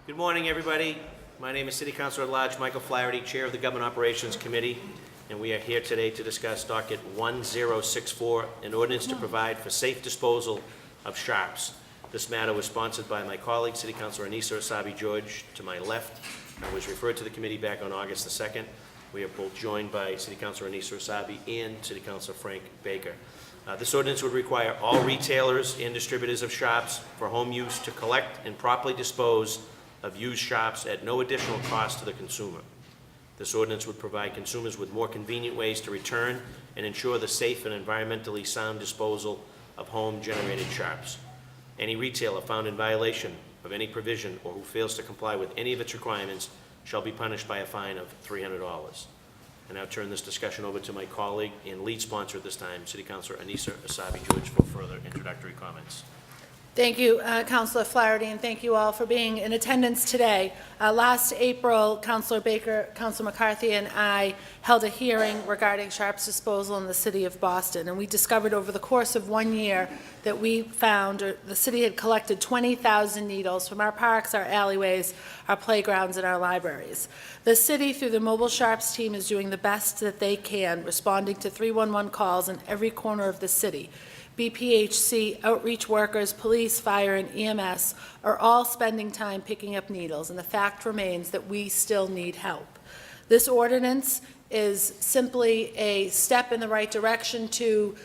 Good morning, everybody. My name is City Councilor at Large Michael Flaherty, Chair of the Government Operations Committee, and we are here today to discuss Docket 1064, an ordinance to provide for safe disposal of sharps. This matter was sponsored by my colleague, City Councilor Anissa Asabi George, to my left. I was referred to the committee back on August the 2nd. We are both joined by City Councilor Anissa Asabi and City Councilor Frank Baker. This ordinance would require all retailers and distributors of sharps for home use to collect and properly dispose of used sharps at no additional cost to the consumer. This ordinance would provide consumers with more convenient ways to return and ensure the safe and environmentally sound disposal of home-generated sharps. Any retailer found in violation of any provision or who fails to comply with any of its requirements shall be punished by a fine of $300. I now turn this discussion over to my colleague and lead sponsor at this time, City Councilor Anissa Asabi George, for further introductory comments. Thank you, Councilor Flaherty, and thank you all for being in attendance today. Last April, Councilor Baker, Councilor McCarthy, and I held a hearing regarding sharps disposal in the city of Boston, and we discovered over the course of 1 year that we found, or the city had collected 20,000 needles from our parks, our alleyways, our playgrounds, and our libraries. The city, through the mobile sharps team, is doing the best that they can, responding to 311 calls in every corner of the city. BPHC, outreach workers, police, fire, and EMS are all spending time picking up needles, and the fact remains that we still need help. This ordinance is simply a step in the right direction to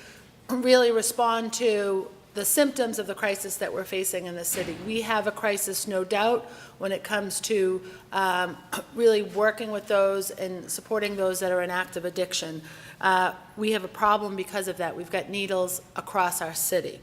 really respond to the symptoms of the crisis that we're facing in the city. We have a crisis, no doubt, when it comes to really working with those and supporting those that are in active addiction. We have a problem because of that. We've got needles across our city.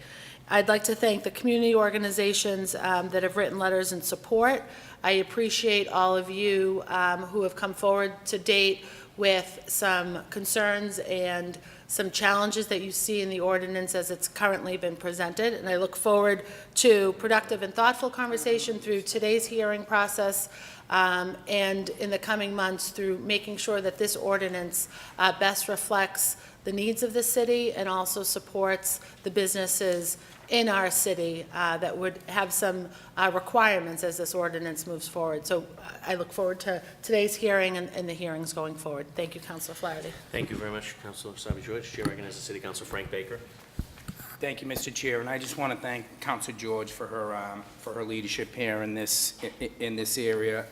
I'd like to thank the community organizations that have written letters in support. I appreciate all of you who have come forward to date with some concerns and some challenges that you see in the ordinance as it's currently been presented. And I look forward to productive and thoughtful conversation through today's hearing process and in the coming months through making sure that this ordinance best reflects the needs of the city and also supports the businesses in our city that would have some requirements as this ordinance moves forward. So I look forward to today's hearing and the hearings going forward. Thank you, Councilor Flaherty. Thank you very much, Councilor Asabi George. Chair recognizes City Councilor Frank Baker. Thank you, Mr. Chair, and I just want to thank Councilor George for her leadership here in this area.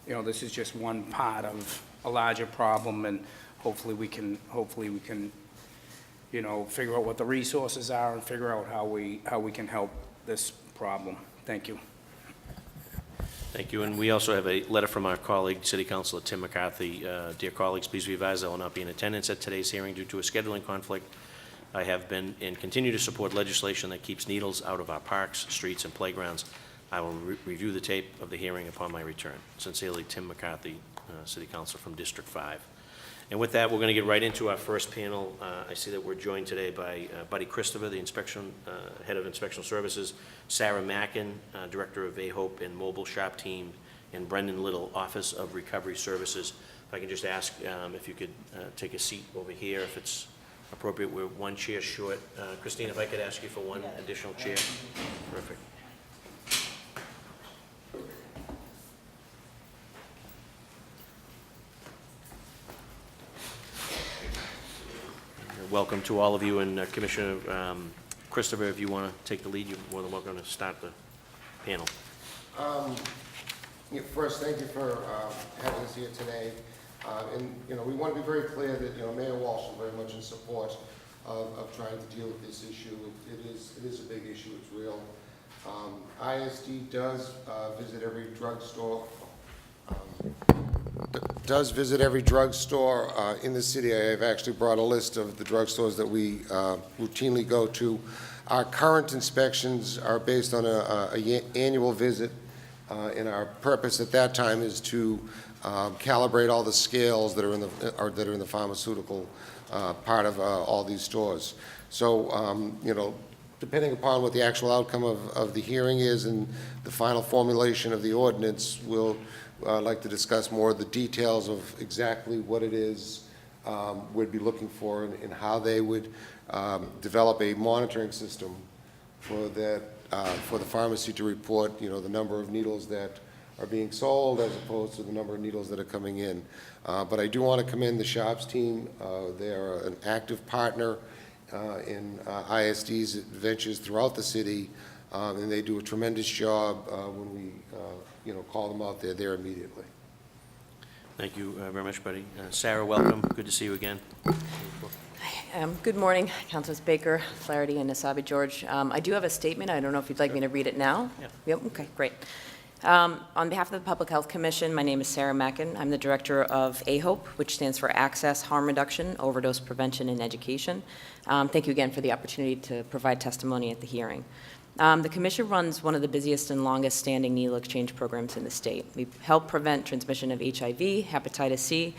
You know, this is just one part of a larger problem, and hopefully we can you know, figure out what the resources are and figure out how we can help this problem. Thank you. Thank you. And we also have a letter from our colleague, City Councilor Tim McCarthy. Dear colleagues, please be advised I will not be in attendance at today's hearing due to a scheduling conflict. I have been and continue to support legislation that keeps needles out of our parks, streets, and playgrounds. I will review the tape of the hearing upon my return. Sincerely, Tim McCarthy, City Councilor from District 5. And with that, we're going to get right into our first panel. I see that we're joined today by Buddy Christopher, the head of Inspection Services, Sarah Mackin, Director of A-Hope and Mobile Shop Team, and Brendan Little, Office of Recovery Services. If I can just ask if you could take a seat over here, if it's appropriate. We're one chair short. Christine, if I could ask you for one additional chair. Perfect. Welcome to all of you, and Commissioner Christopher, if you want to take the lead, you're more than welcome to start the panel. First, thank you for having us here today. And you know, we want to be very clear that Mayor Walsh is very much in support of trying to deal with this issue. It is a big issue. It's real. ISD does visit every drugstore. In the city. I have actually brought a list of the drugstores that we routinely go to. Our current inspections are based on an annual visit, and our purpose at that time is to calibrate all the scales that are in the pharmaceutical part of all these stores. So, you know, depending upon what the actual outcome of the hearing is and the final formulation of the ordinance, we'll like to discuss more of the details of exactly what it is we'd be looking for and how they would develop a monitoring system for that for the pharmacy to report, the number of needles that are being sold as opposed to the number of needles that are coming in. But I do want to commend the shops team. They are an active partner in ISD's ventures throughout the city, and they do a tremendous job when we, call them out there. They're immediately. Thank you very much, buddy. Sarah, welcome. Good to see you again. Good morning, Councilors Baker, Flaherty, and Nasabi George. I do have a statement. I don't know if you'd like me to read it now. Yeah. Yep, okay, great. On behalf of the Public Health Commission, my name is Sarah Mackin. I'm the director of AHOPE, which stands for Access, Harm Reduction, Overdose Prevention, and Education. Thank you again for the opportunity to provide testimony at the hearing. The Commission runs one of the busiest and longest-standing needle exchange programs in the state. We help prevent transmission of HIV, hepatitis C,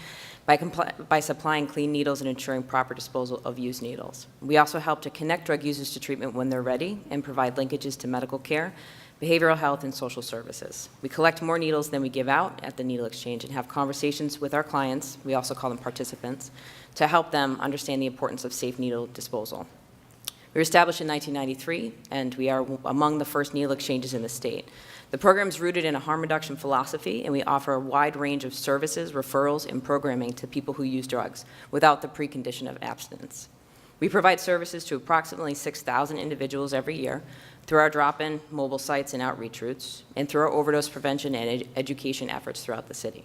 by supplying clean needles and ensuring proper disposal of used needles. We also help to connect drug users to treatment when they're ready and provide linkages to medical care, behavioral health, and social services. We collect more needles than we give out at the needle exchange and have conversations with our clients, we also call them participants, to help them understand the importance of safe needle disposal. We were established in 1993, and we are among the first needle exchanges in the state. The program is rooted in a harm reduction philosophy, and we offer a wide range of services, referrals, and programming to people who use drugs without the precondition of abstinence. We provide services to approximately 6,000 individuals every year through our drop-in mobile sites and outreach routes, and through our overdose prevention and education efforts throughout the city.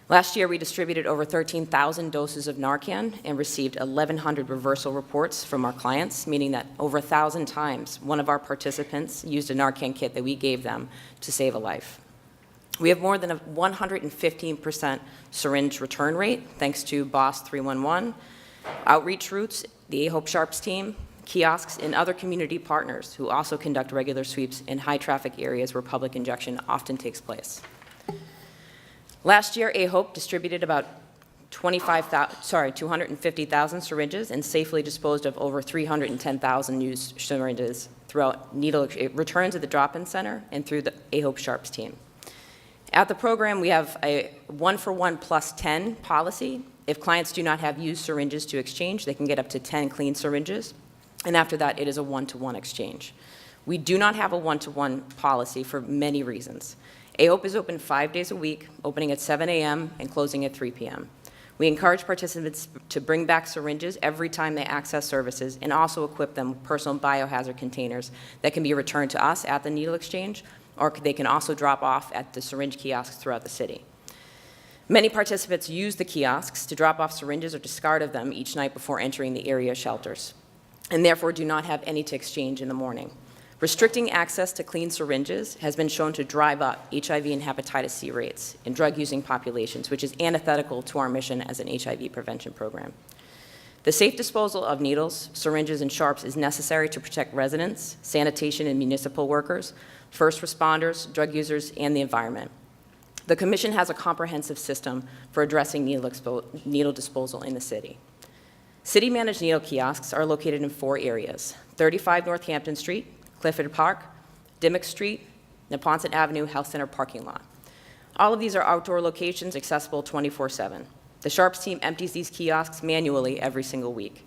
Last year, we distributed over 13,000 doses of Narcan and received 1,100 reversal reports from our clients, meaning that over 1,000 times, one of our participants used a Narcan kit that we gave them to save a life. We have more than a 115% syringe return rate, thanks to BOSS 311, outreach routes, the AHOPE Sharps team, kiosks, and other community partners who also conduct regular sweeps in high-traffic areas where public injection often takes place. Last year, AHOPE distributed about 250,000 syringes and safely disposed of over 310,000 used syringes throughout needle returns at the drop-in center and through the AHOPE Sharps team. At the program, we have a 1-for-1 plus 10 policy. If clients do not have used syringes to exchange, they can get up to 10 clean syringes. And after that, it is a 1-to-1 exchange. We do not have a 1-to-1 policy for many reasons. AHOPE is open 5 days a week, opening at 7 a.m. and closing at 3 p.m. We encourage participants to bring back syringes every time they access services and also equip them with personal biohazard containers that can be returned to us at the needle exchange, or they can also drop off at the syringe kiosks throughout the city. Many participants use the kiosks to drop off syringes or discard of them each night before entering the area shelters, and therefore do not have any to exchange in the morning. Restricting access to clean syringes has been shown to drive up HIV and hepatitis C rates in drug-using populations, which is antithetical to our mission as an HIV prevention program. The safe disposal of needles, syringes, and sharps is necessary to protect residents, sanitation and municipal workers, first responders, drug users, and the environment. The Commission has a comprehensive system for addressing needle disposal in the city. City-managed needle kiosks are located in 4 areas: 35 Northampton Street, Clifford Park, Dimmock Street, Neponset Avenue Health Center parking lot. All of these are outdoor locations accessible 24/7. The Sharps team empties these kiosks manually every single week.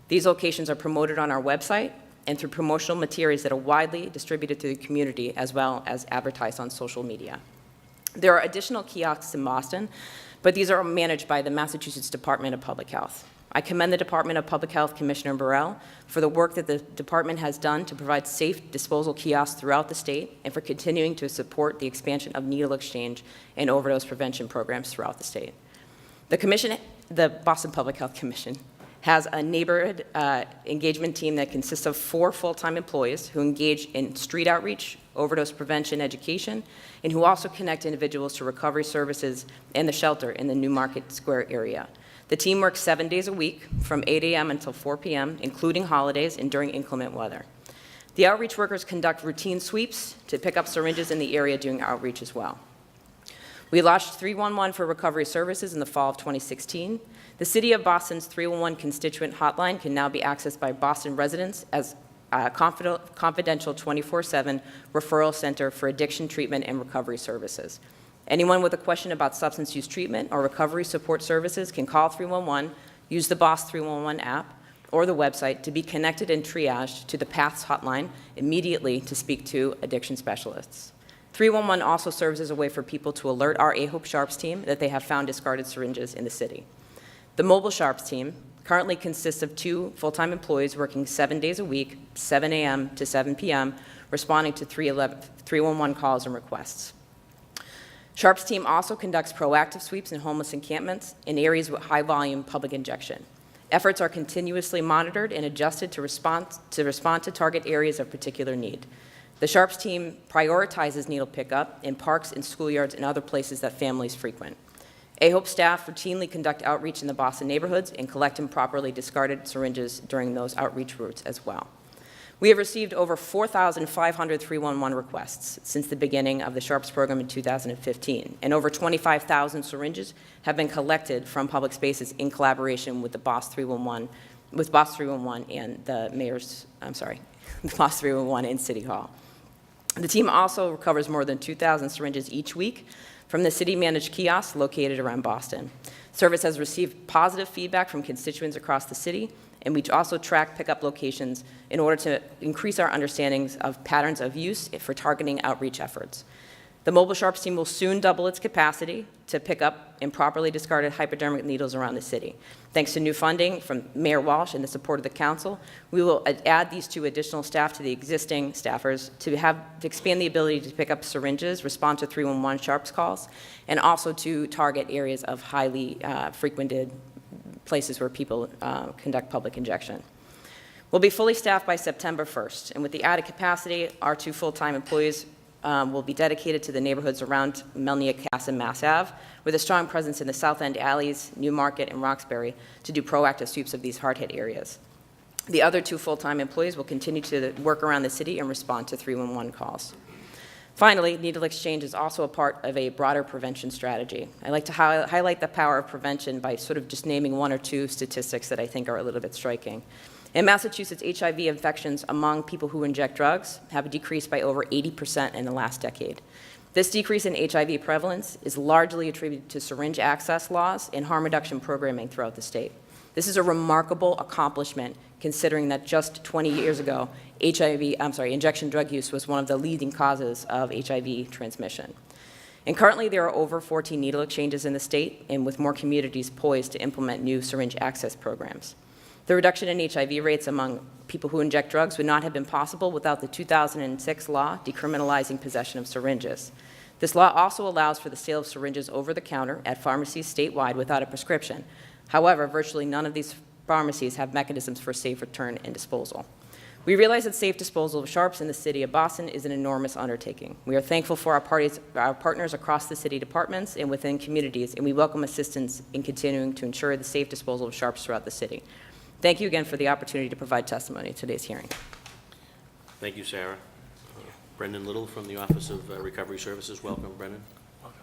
These locations are promoted on our website and through promotional materials that are widely distributed to the community, as well as advertised on social media. There are additional kiosks in Boston, but these are managed by the Massachusetts Department of Public Health. I commend the Department of Public Health Commissioner Burrell for the work that the department has done to provide safe disposal kiosks throughout the state and for continuing to support the expansion of needle exchange and overdose prevention programs throughout the state. The Boston Public Health Commission has a neighborhood engagement team that consists of 4 full-time employees who engage in street outreach, overdose prevention education, and who also connect individuals to recovery services and the shelter in the New Market Square area. The team works 7 days a week from 8 a.m. until 4 p.m., including holidays and during inclement weather. The outreach workers conduct routine sweeps to pick up syringes in the area during outreach as well. We launched 311 for recovery services in the fall of 2016. The City of Boston's 311 constituent hotline can now be accessed by Boston residents as a confidential 24/7 referral center for addiction treatment and recovery services. Anyone with a question about substance use treatment or recovery support services can call 311, use the BOSS 311 app, or the website to be connected and triaged to the PATHS hotline immediately to speak to addiction specialists. 311 also serves as a way for people to alert our AHOPE Sharps team that they have found discarded syringes in the city. The mobile Sharps team currently consists of 2 full-time employees working 7 days a week, 7 a.m. to 7 p.m., responding to 311 calls and requests. Sharps team also conducts proactive sweeps in homeless encampments in areas with high-volume public injection. Efforts are continuously monitored and adjusted to respond to target areas of particular need. The Sharps team prioritizes needle pickup in parks and schoolyards and other places that families frequent. AHOPE staff routinely conduct outreach in the Boston neighborhoods and collect improperly discarded syringes during those outreach routes as well. We have received over 4,500 311 requests since the beginning of the Sharps program in 2015, and over 25,000 syringes have been collected from public spaces in collaboration with the BOSS 311, and the the BOSS 311 in City Hall. The team also recovers more than 2,000 syringes each week from the city-managed kiosks located around Boston. Service has received positive feedback from constituents across the city, and we also track pickup locations in order to increase our understandings of patterns of use for targeting outreach efforts. The mobile Sharps team will soon double its capacity to pick up improperly discarded hypodermic needles around the city. Thanks to new funding from Mayor Walsh and the support of the council, we will add these 2 additional staff to the existing staffers to expand the ability to pick up syringes, respond to 311 Sharps calls, and also to target areas of highly frequented places where people conduct public injection. We'll be fully staffed by September 1st, and with the added capacity, our 2 full-time employees will be dedicated to the neighborhoods around Melnia, Cass, and Mass Ave, with a strong presence in the South End alleys, Newmarket, and Roxbury to do proactive sweeps of these hard-hit areas. The other 2 full-time employees will continue to work around the city and respond to 311 calls. Finally, needle exchange is also a part of a broader prevention strategy. I like to highlight the power of prevention by sort of just naming 1 or 2 statistics that I think are a little bit striking. In Massachusetts, HIV infections among people who inject drugs have decreased by over 80% in the last decade. This decrease in HIV prevalence is largely attributed to syringe access laws and harm reduction programming throughout the state. This is a remarkable accomplishment considering that just 20 years ago, injection drug use was one of the leading causes of HIV transmission. And currently there are over 14 needle exchanges in the state, and with more communities poised to implement new syringe access programs. The reduction in HIV rates among people who inject drugs would not have been possible without the 2006 law decriminalizing possession of syringes. This law also allows for the sale of syringes over the counter at pharmacies statewide without a prescription. However, virtually none of these pharmacies have mechanisms for safe return and disposal. We realize that safe disposal of Sharps in the city of Boston is an enormous undertaking. We are thankful for our partners across the city departments and within communities, and we welcome assistance in continuing to ensure the safe disposal of Sharps throughout the city. Thank you again for the opportunity to provide testimony at today's hearing. Thank you, Sarah. Brendan Little from the Office of Recovery Services. Welcome, Brendan.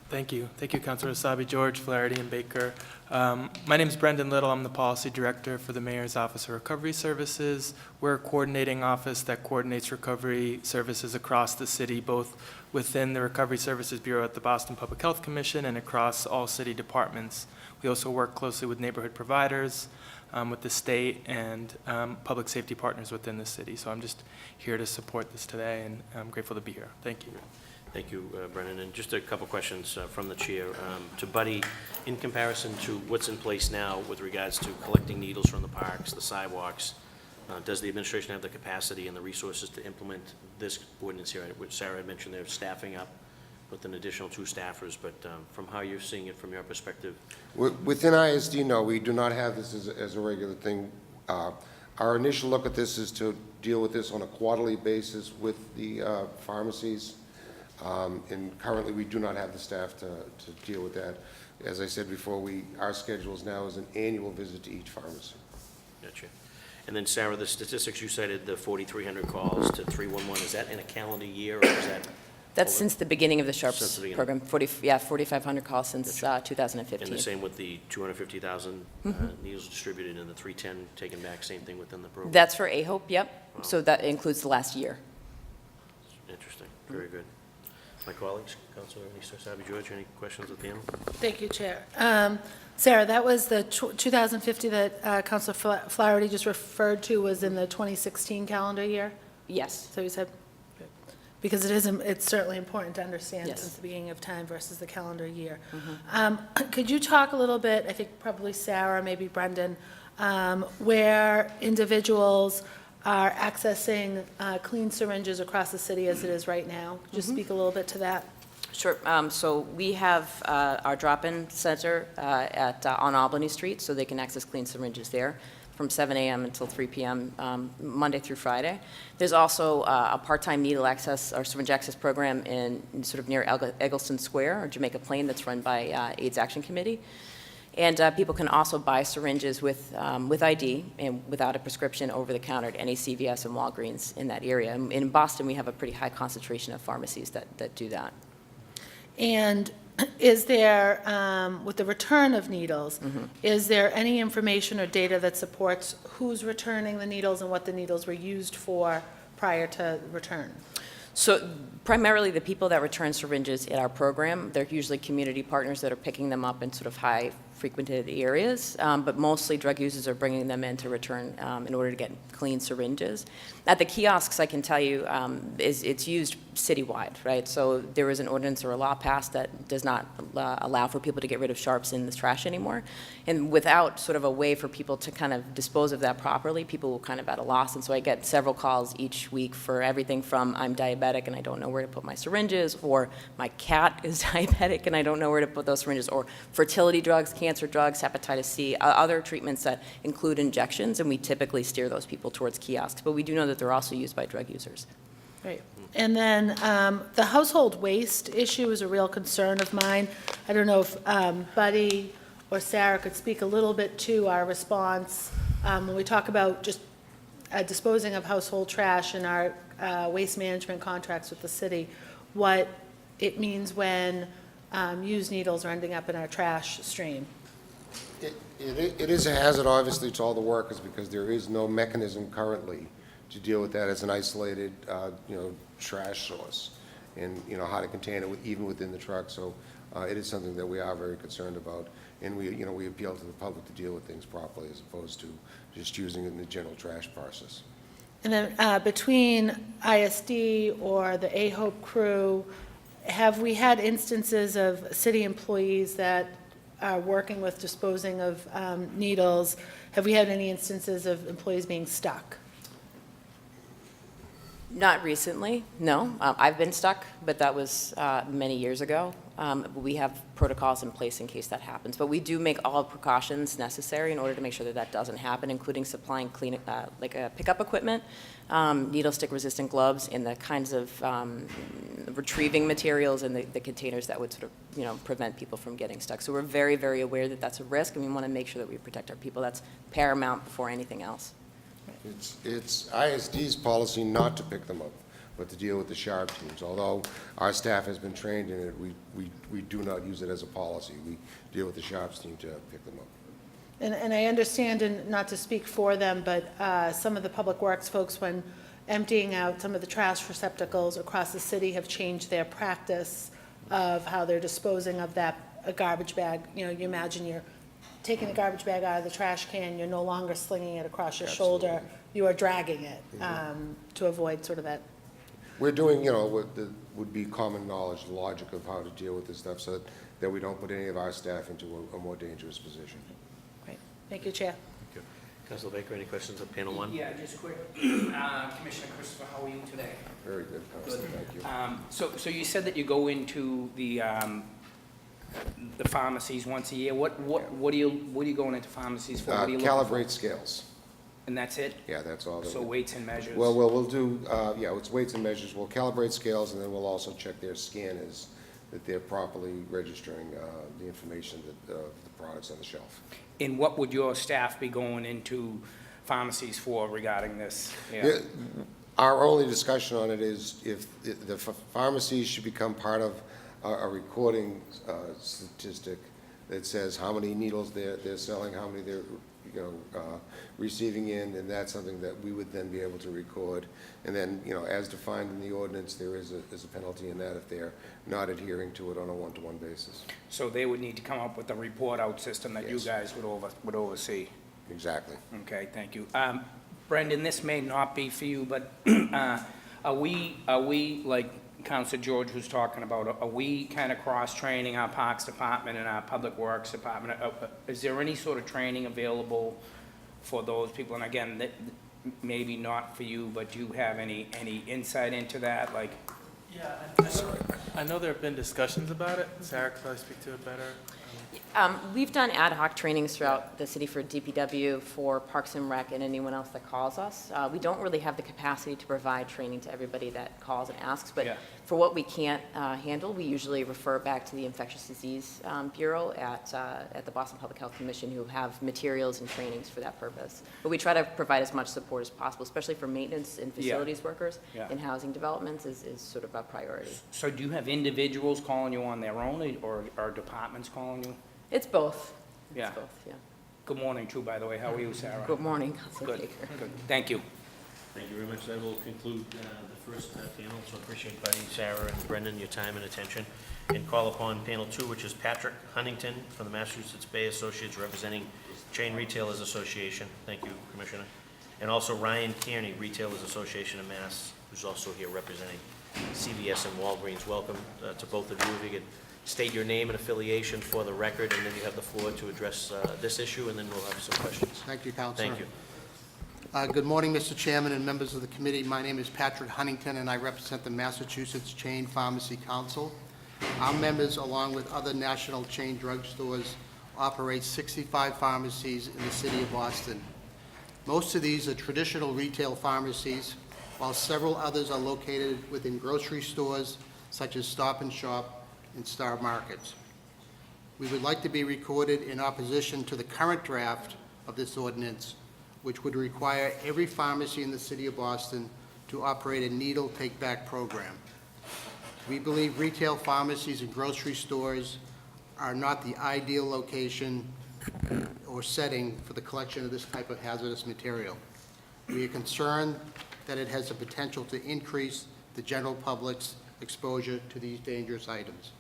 Thank you. Thank you, Councilor Asabi, George, Flaherty, and Baker. My name is Brendan Little. I'm the Policy Director for the Mayor's Office of Recovery Services. We're a coordinating office that coordinates recovery services across the city, both within the Recovery Services Bureau at the Boston Public Health Commission and across all city departments. We also work closely with neighborhood providers, with the state, and public safety partners within the city. So I'm just here to support this today, and I'm grateful to be here. Thank you. Thank you, Brennan. And just a couple questions from the chair. To Buddy, in comparison to what's in place now with regards to collecting needles from the parks, the sidewalks, does the administration have the capacity and the resources to implement this ordinance here, which Sarah had mentioned they're staffing up with an additional 2 staffers, but from how you're seeing it from your perspective? Within ISD, no, we do not have this as a regular thing. Our initial look at this is to deal with this on a quarterly basis with the pharmacies. And currently, we do not have the staff to deal with that. As I said before, our schedules now is an annual visit to each pharmacy. Gotcha. And then, Sarah, the statistics you cited, the 4,300 calls to 311, is that in a calendar year, or is that? That's since the beginning of the Since Sharps the beginning. program, 4,500 calls since 2015. And the same with the 250,000 needles distributed and the 310 taken back, same thing within the program? That's for AHOPE, yep. Wow. So that includes the last year. Interesting. Very good. My colleagues, Councilor Sabi George, any questions of the panel? Thank you, Chair. Sarah, that was the 2050 that Councilor Flaherty just referred to was in the 2016 calendar year? Yes. So you said, because it's certainly important to understand Yes. since the beginning of time versus the calendar year. Could you talk a little bit, I think probably Sarah, maybe Brendan, where individuals are accessing clean syringes across the city as it is right now? Just speak a little bit to that. Sure. So we have our drop-in center on Albany Street, so they can access clean syringes there from 7 a.m. until 3 p.m. Monday through Friday. There's also a part-time needle access or syringe access program in sort of near Eggleston Square or Jamaica Plain that's run by AIDS Action Committee. And people can also buy syringes with ID and without a prescription over the counter at any CVS and Walgreens in that area. And in Boston, we have a pretty high concentration of pharmacies that do that. And is there, with the return of needles, is there any information or data that supports who's returning the needles and what the needles were used for prior to return? So primarily the people that return syringes in our program, they're usually community partners that are picking them up in sort of high frequented areas, but mostly drug users are bringing them in to return in order to get clean syringes. At the kiosks, I can tell you, it's used citywide, right? So there is an ordinance or a law passed that does not allow for people to get rid of sharps in the trash anymore. And without sort of a way for people to kind of dispose of that properly, people will kind of at a loss. And so I get several calls each week for everything from I'm diabetic and I don't know where to put my syringes, or my cat is diabetic and I don't know where to put those syringes, or fertility drugs, cancer drugs, hepatitis C, other treatments that include injections, and we typically steer those people towards kiosks. But we do know that they're also used by drug users. Right. And then the household waste issue is a real concern of mine. I don't know if Buddy or Sarah could speak a little bit to our response when we talk about just disposing of household trash and our waste management contracts with the city, what it means when used needles are ending up in our trash stream. It is a hazard, obviously, to all the workers, because there is no mechanism currently to deal with that as an isolated, trash source, and, how to contain it even within the truck. So it is something that we are very concerned about, and we appeal to the public to deal with things properly as opposed to just using it in the general trash process. And then between ISD or the AHOPE crew, have we had instances of city employees that are working with disposing of needles? Have we had any instances of employees being stuck? Not recently, no. I've been stuck, but that was many years ago. We have protocols in place in case that happens. But we do make all precautions necessary in order to make sure that that doesn't happen, including supplying clean, pickup equipment, needle stick resistant gloves, and the kinds of retrieving materials and the containers that would sort of, prevent people from getting stuck. So we're very, very aware that that's a risk, and we want to make sure that we protect our people. That's paramount before anything else. It's ISD's policy not to pick them up, but to deal with the sharp teams. Although our staff has been trained in it, we do not use it as a policy. We deal with the sharps team to pick them up. And I understand, and not to speak for them, but some of the public works folks, when emptying out some of the trash receptacles across the city, have changed their practice of how they're disposing of a garbage bag. You imagine you're taking the garbage bag out of the trash can, you're no longer slinging it across your shoulder, you are dragging it to avoid sort of that. We're doing, what would be common knowledge, the logic of how to deal with this stuff, so that we don't put any of our staff into a more dangerous position. Great. Thank you, Chair. Thank you. Councilor Baker, any questions on panel one? Yeah, just quick. Commissioner Christopher, how are you today? Very good, Councilor, thank you. So you said that you go into the pharmacies once a year. What are you going into pharmacies for? What are you looking for? Calibrate scales. And that's it? Yeah, that's all. So weights and measures? Well, we'll do, it's weights and measures. We'll calibrate scales, and then we'll also check their scanners, that they're properly registering the information of the products on the shelf. And what would your staff be going into pharmacies for regarding this? Yeah. Our only discussion on it is if the pharmacies should become part of a recording statistic that says how many needles they're selling, how many they're receiving in, and that's something that we would then be able to record. And then, as defined in the ordinance, there is a penalty in that if they're not adhering to it on a one-to-one basis. So they would need to come up with a report-out system that you Yes. guys would oversee. Exactly. Okay, thank you. Brendan, this may not be for you, but are we, like Councilor George was talking about, are we kind of cross-training our Parks Department and our Public Works Department? Is there any sort of training available for those people? And again, maybe not for you, but do you have any insight into that? Like, Yeah, I know there have been discussions about it. Sarah could probably speak to it better. We've done ad hoc trainings throughout the city for DPW, for Parks and Rec, and anyone else that calls us. We don't really have the capacity to provide training to everybody that calls and asks, but Yeah. for what we can't handle, we usually refer back to the Infectious Disease Bureau at the Boston Public Health Commission, who have materials and trainings for that purpose. But we try to provide as much support as possible, especially for maintenance and facilities workers Yeah. in housing developments is sort of a priority. so do you have individuals calling you on their own, or are departments calling you? It's both. Yeah. It's both, yeah. Good morning, too, by the way. How are you, Sarah? Good morning, Councilor Good, Baker. good. Thank you. Thank you very much. That will conclude the first panel, so appreciate by Sarah and Brendan your time and attention. And call upon panel 2, which is Patrick Huntington from the Massachusetts Bay Associates representing Chain Retailers Association. Thank you, Commissioner. And also Ryan Kearney, Retailers Association of Mass, who's also here representing CVS and Walgreens. Welcome to both of you. If you could state your name and affiliation for the record, and then you have the floor to address this issue, and then we'll have some questions. Thank you, Counselor. Thank you. Good morning, Mr. Chairman and members of the committee. My name is Patrick Huntington, and I represent the Massachusetts Chain Pharmacy Council. Our members, along with other national chain drugstores, operate 65 pharmacies in the city of Boston. Most of these are traditional retail pharmacies, while several others are located within grocery stores such as Stop and Shop and Star Markets. We would like to be recorded in opposition to the current draft of this ordinance, which would require every pharmacy in the city of Boston to operate a needle take-back program. We believe retail pharmacies and grocery stores are not the ideal location or setting for the collection of this type of hazardous material. We are concerned that it has the potential to increase the general public's exposure to these dangerous items.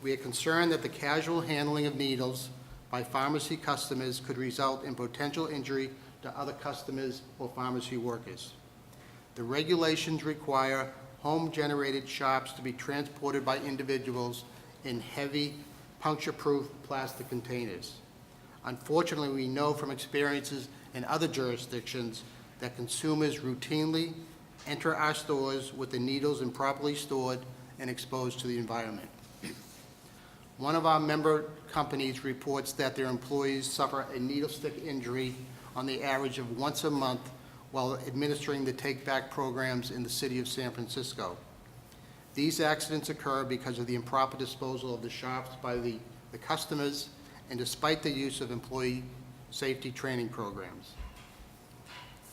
We are concerned that the casual handling of needles by pharmacy customers could result in potential injury to other customers or pharmacy workers. The regulations require home-generated sharps to be transported by individuals in heavy, puncture-proof plastic containers. Unfortunately, we know from experiences in other jurisdictions that consumers routinely enter our stores with the needles improperly stored and exposed to the environment. One of our member companies reports that their employees suffer a needle stick injury on the average of once a month while administering the take-back programs in the city of San Francisco. These accidents occur because of the improper disposal of the sharps by the customers and despite the use of employee safety training programs.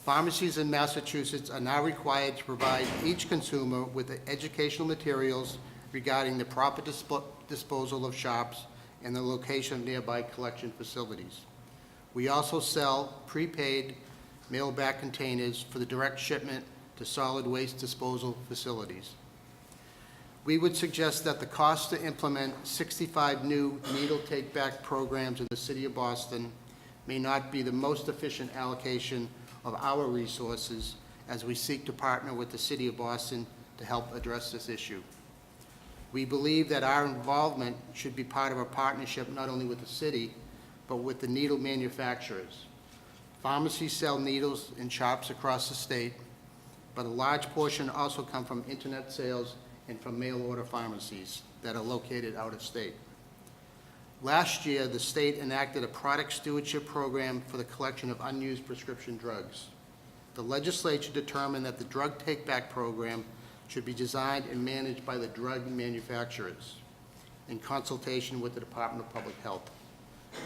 Pharmacies in Massachusetts are now required to provide each consumer with the educational materials regarding the proper disposal of sharps and the location of nearby collection facilities. We also sell prepaid mail-back containers for the direct shipment to solid waste disposal facilities. We would suggest that the cost to implement 65 new needle take-back programs in the city of Boston may not be the most efficient allocation of our resources as we seek to partner with the city of Boston to help address this issue. We believe that our involvement should be part of a partnership not only with the city, but with the needle manufacturers. Pharmacies sell needles in shops across the state, but a large portion also come from internet sales and from mail-order pharmacies that are located out of state. Last year, the state enacted a product stewardship program for the collection of unused prescription drugs. The legislature determined that the drug take-back program should be designed and managed by the drug manufacturers in consultation with the Department of Public Health.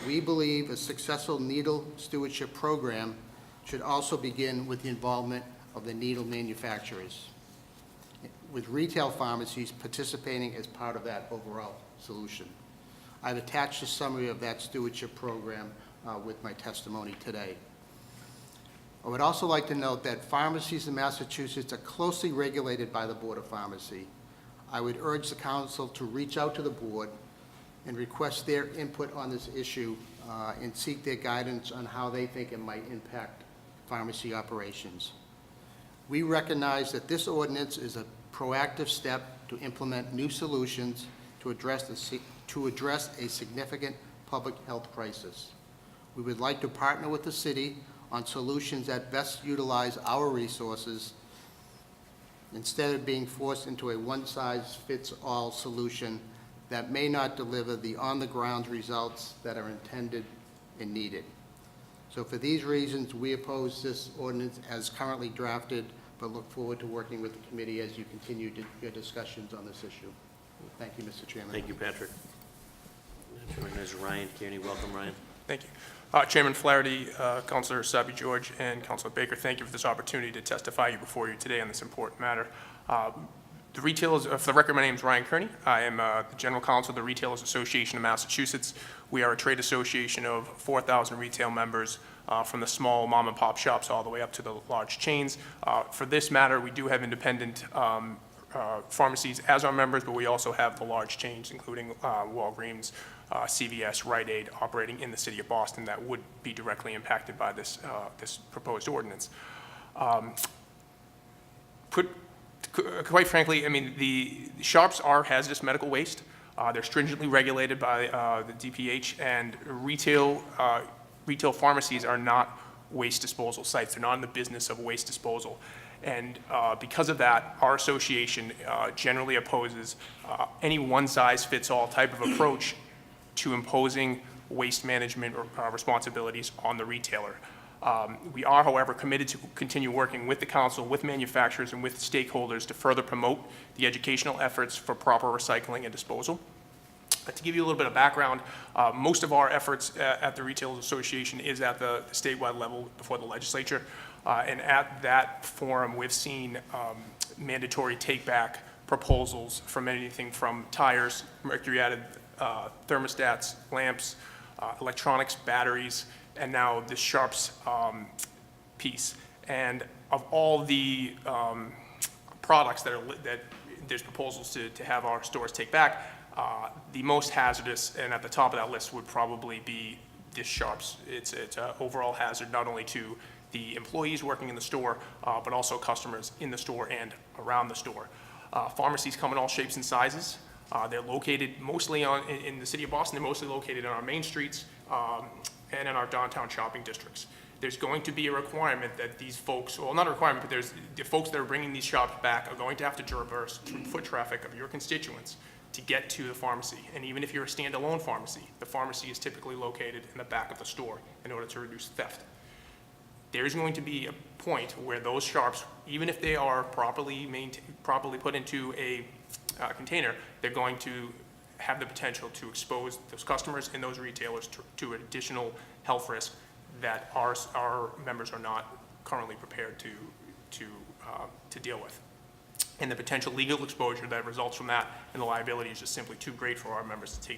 We believe a successful needle stewardship program should also begin with the involvement of the needle manufacturers, with retail pharmacies participating as part of that overall solution. I've attached a summary of that stewardship program with my testimony today. I would also like to note that pharmacies in Massachusetts are closely regulated by the Board of Pharmacy. I would urge the council to reach out to the board and request their input on this issue and seek their guidance on how they think it might impact pharmacy operations. We recognize that this ordinance is a proactive step to implement new solutions to address a significant public health crisis. We would like to partner with the city on solutions that best utilize our resources instead of being forced into a one-size-fits-all solution that may not deliver the on-the-ground results that are intended and needed. So for these reasons, we oppose this ordinance as currently drafted, but look forward to working with the committee as you continue your discussions on this issue. Thank you, Mr. Chairman. Thank you, Patrick. Joining us, Ryan Kearney. Welcome, Ryan. Thank you. Chairman Flaherty, Councilor Sabi George, and Councilor Baker, thank you for this opportunity to testify before you today on this important matter. The retailers, for the record, my name is Ryan Kearney. I am the General Counsel of the Retailers Association of Massachusetts. We are a trade association of 4,000 retail members from the small mom and pop shops all the way up to the large chains. For this matter, we do have independent pharmacies as our members, but we also have the large chains, including Walgreens, CVS, Rite Aid, operating in the city of Boston that would be directly impacted by this, this proposed ordinance. Quite frankly, I mean, the shops are hazardous medical waste. They're stringently regulated by the DPH, and retail pharmacies are not waste disposal sites. They're not in the business of waste disposal. And because of that, our association generally opposes any one-size-fits-all type of approach to imposing waste management responsibilities on the retailer. We are, however, committed to continue working with the council, with manufacturers, and with stakeholders to further promote the educational efforts for proper recycling and disposal. To give you a little bit of background, most of our efforts at the Retailers Association is at the statewide level before the legislature. And at that forum, we've seen mandatory take-back proposals from anything from tires, mercury-added thermostats, lamps, electronics, batteries, and now the Sharps piece. And of all the products that there's proposals to have our stores take back, the most hazardous and at the top of that list would probably be this Sharps. It's an overall hazard not only to the employees working in the store, but also customers in the store and around the store. Pharmacies come in all shapes and sizes. They're located mostly in the city of Boston. They're mostly located on our main streets and in our downtown shopping districts. There's going to be a requirement that these folks, well, not a requirement, but there's the folks that are bringing these shops back are going to have to traverse foot traffic of your constituents to get to the pharmacy. And even if you're a standalone pharmacy, the pharmacy is typically located in the back of the store in order to reduce theft. There's going to be a point where those sharps, even if they are properly put into a container, they're going to have the potential to expose those customers and those retailers to additional health risk that our members are not currently prepared to deal with. And the potential legal exposure that results from that and the liability is just simply too great for our members to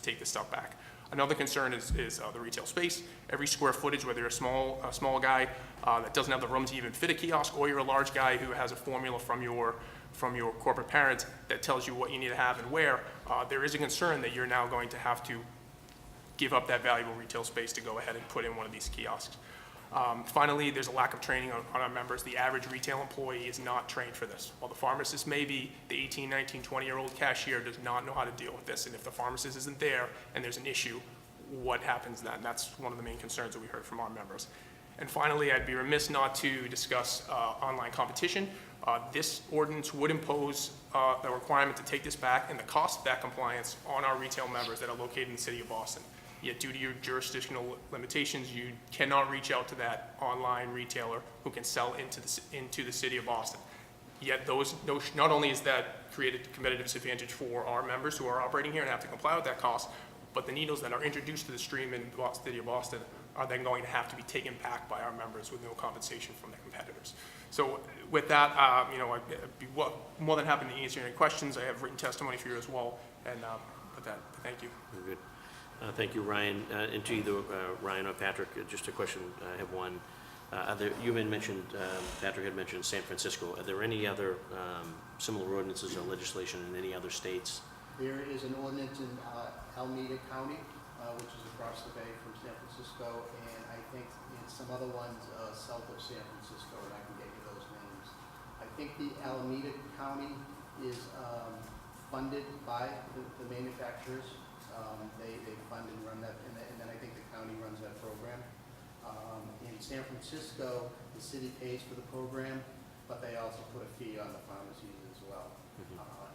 take this stuff back. Another concern is the retail space. Every square footage, whether you're a small guy that doesn't have the room to even fit a kiosk, or you're a large guy who has a formula from your corporate parent that tells you what you need to have and where, there is a concern that you're now going to have to give up that valuable retail space to go ahead and put in one of these kiosks. Finally, there's a lack of training on our members. The average retail employee is not trained for this. While the pharmacist may be, the 18, 19, 20-year-old cashier does not know how to deal with this. And if the pharmacist isn't there and there's an issue, what happens then? That's one of the main concerns that we heard from our members. And finally, I'd be remiss not to discuss online competition. This ordinance would impose the requirement to take this back and the cost of that compliance on our retail members that are located in the city of Boston. Yet due to your jurisdictional limitations, you cannot reach out to that online retailer who can sell into the city of Boston. Yet not only is that created a competitive disadvantage for our members who are operating here and have to comply with that cost, but the needles that are introduced to the stream in the city of Boston are then going to have to be taken back by our members with no compensation from their competitors. So with that, I'd be more than happy to answer any questions. I have written testimony for you as well, and with that, thank you. Very good. Thank you, Ryan. And to either Ryan or Patrick, just a question, I have one. You had mentioned, Patrick had mentioned San Francisco. Are there any other similar ordinances or legislation in any other states? There is an ordinance in Alameda County, which is across the bay from San Francisco, and I think in some other ones south of San Francisco, and I can get you those names. I think the Alameda County is funded by the manufacturers. They fund and run that, and then I think the county runs that program. In San Francisco, the city pays for the program, but they also put a fee on the pharmacies as well.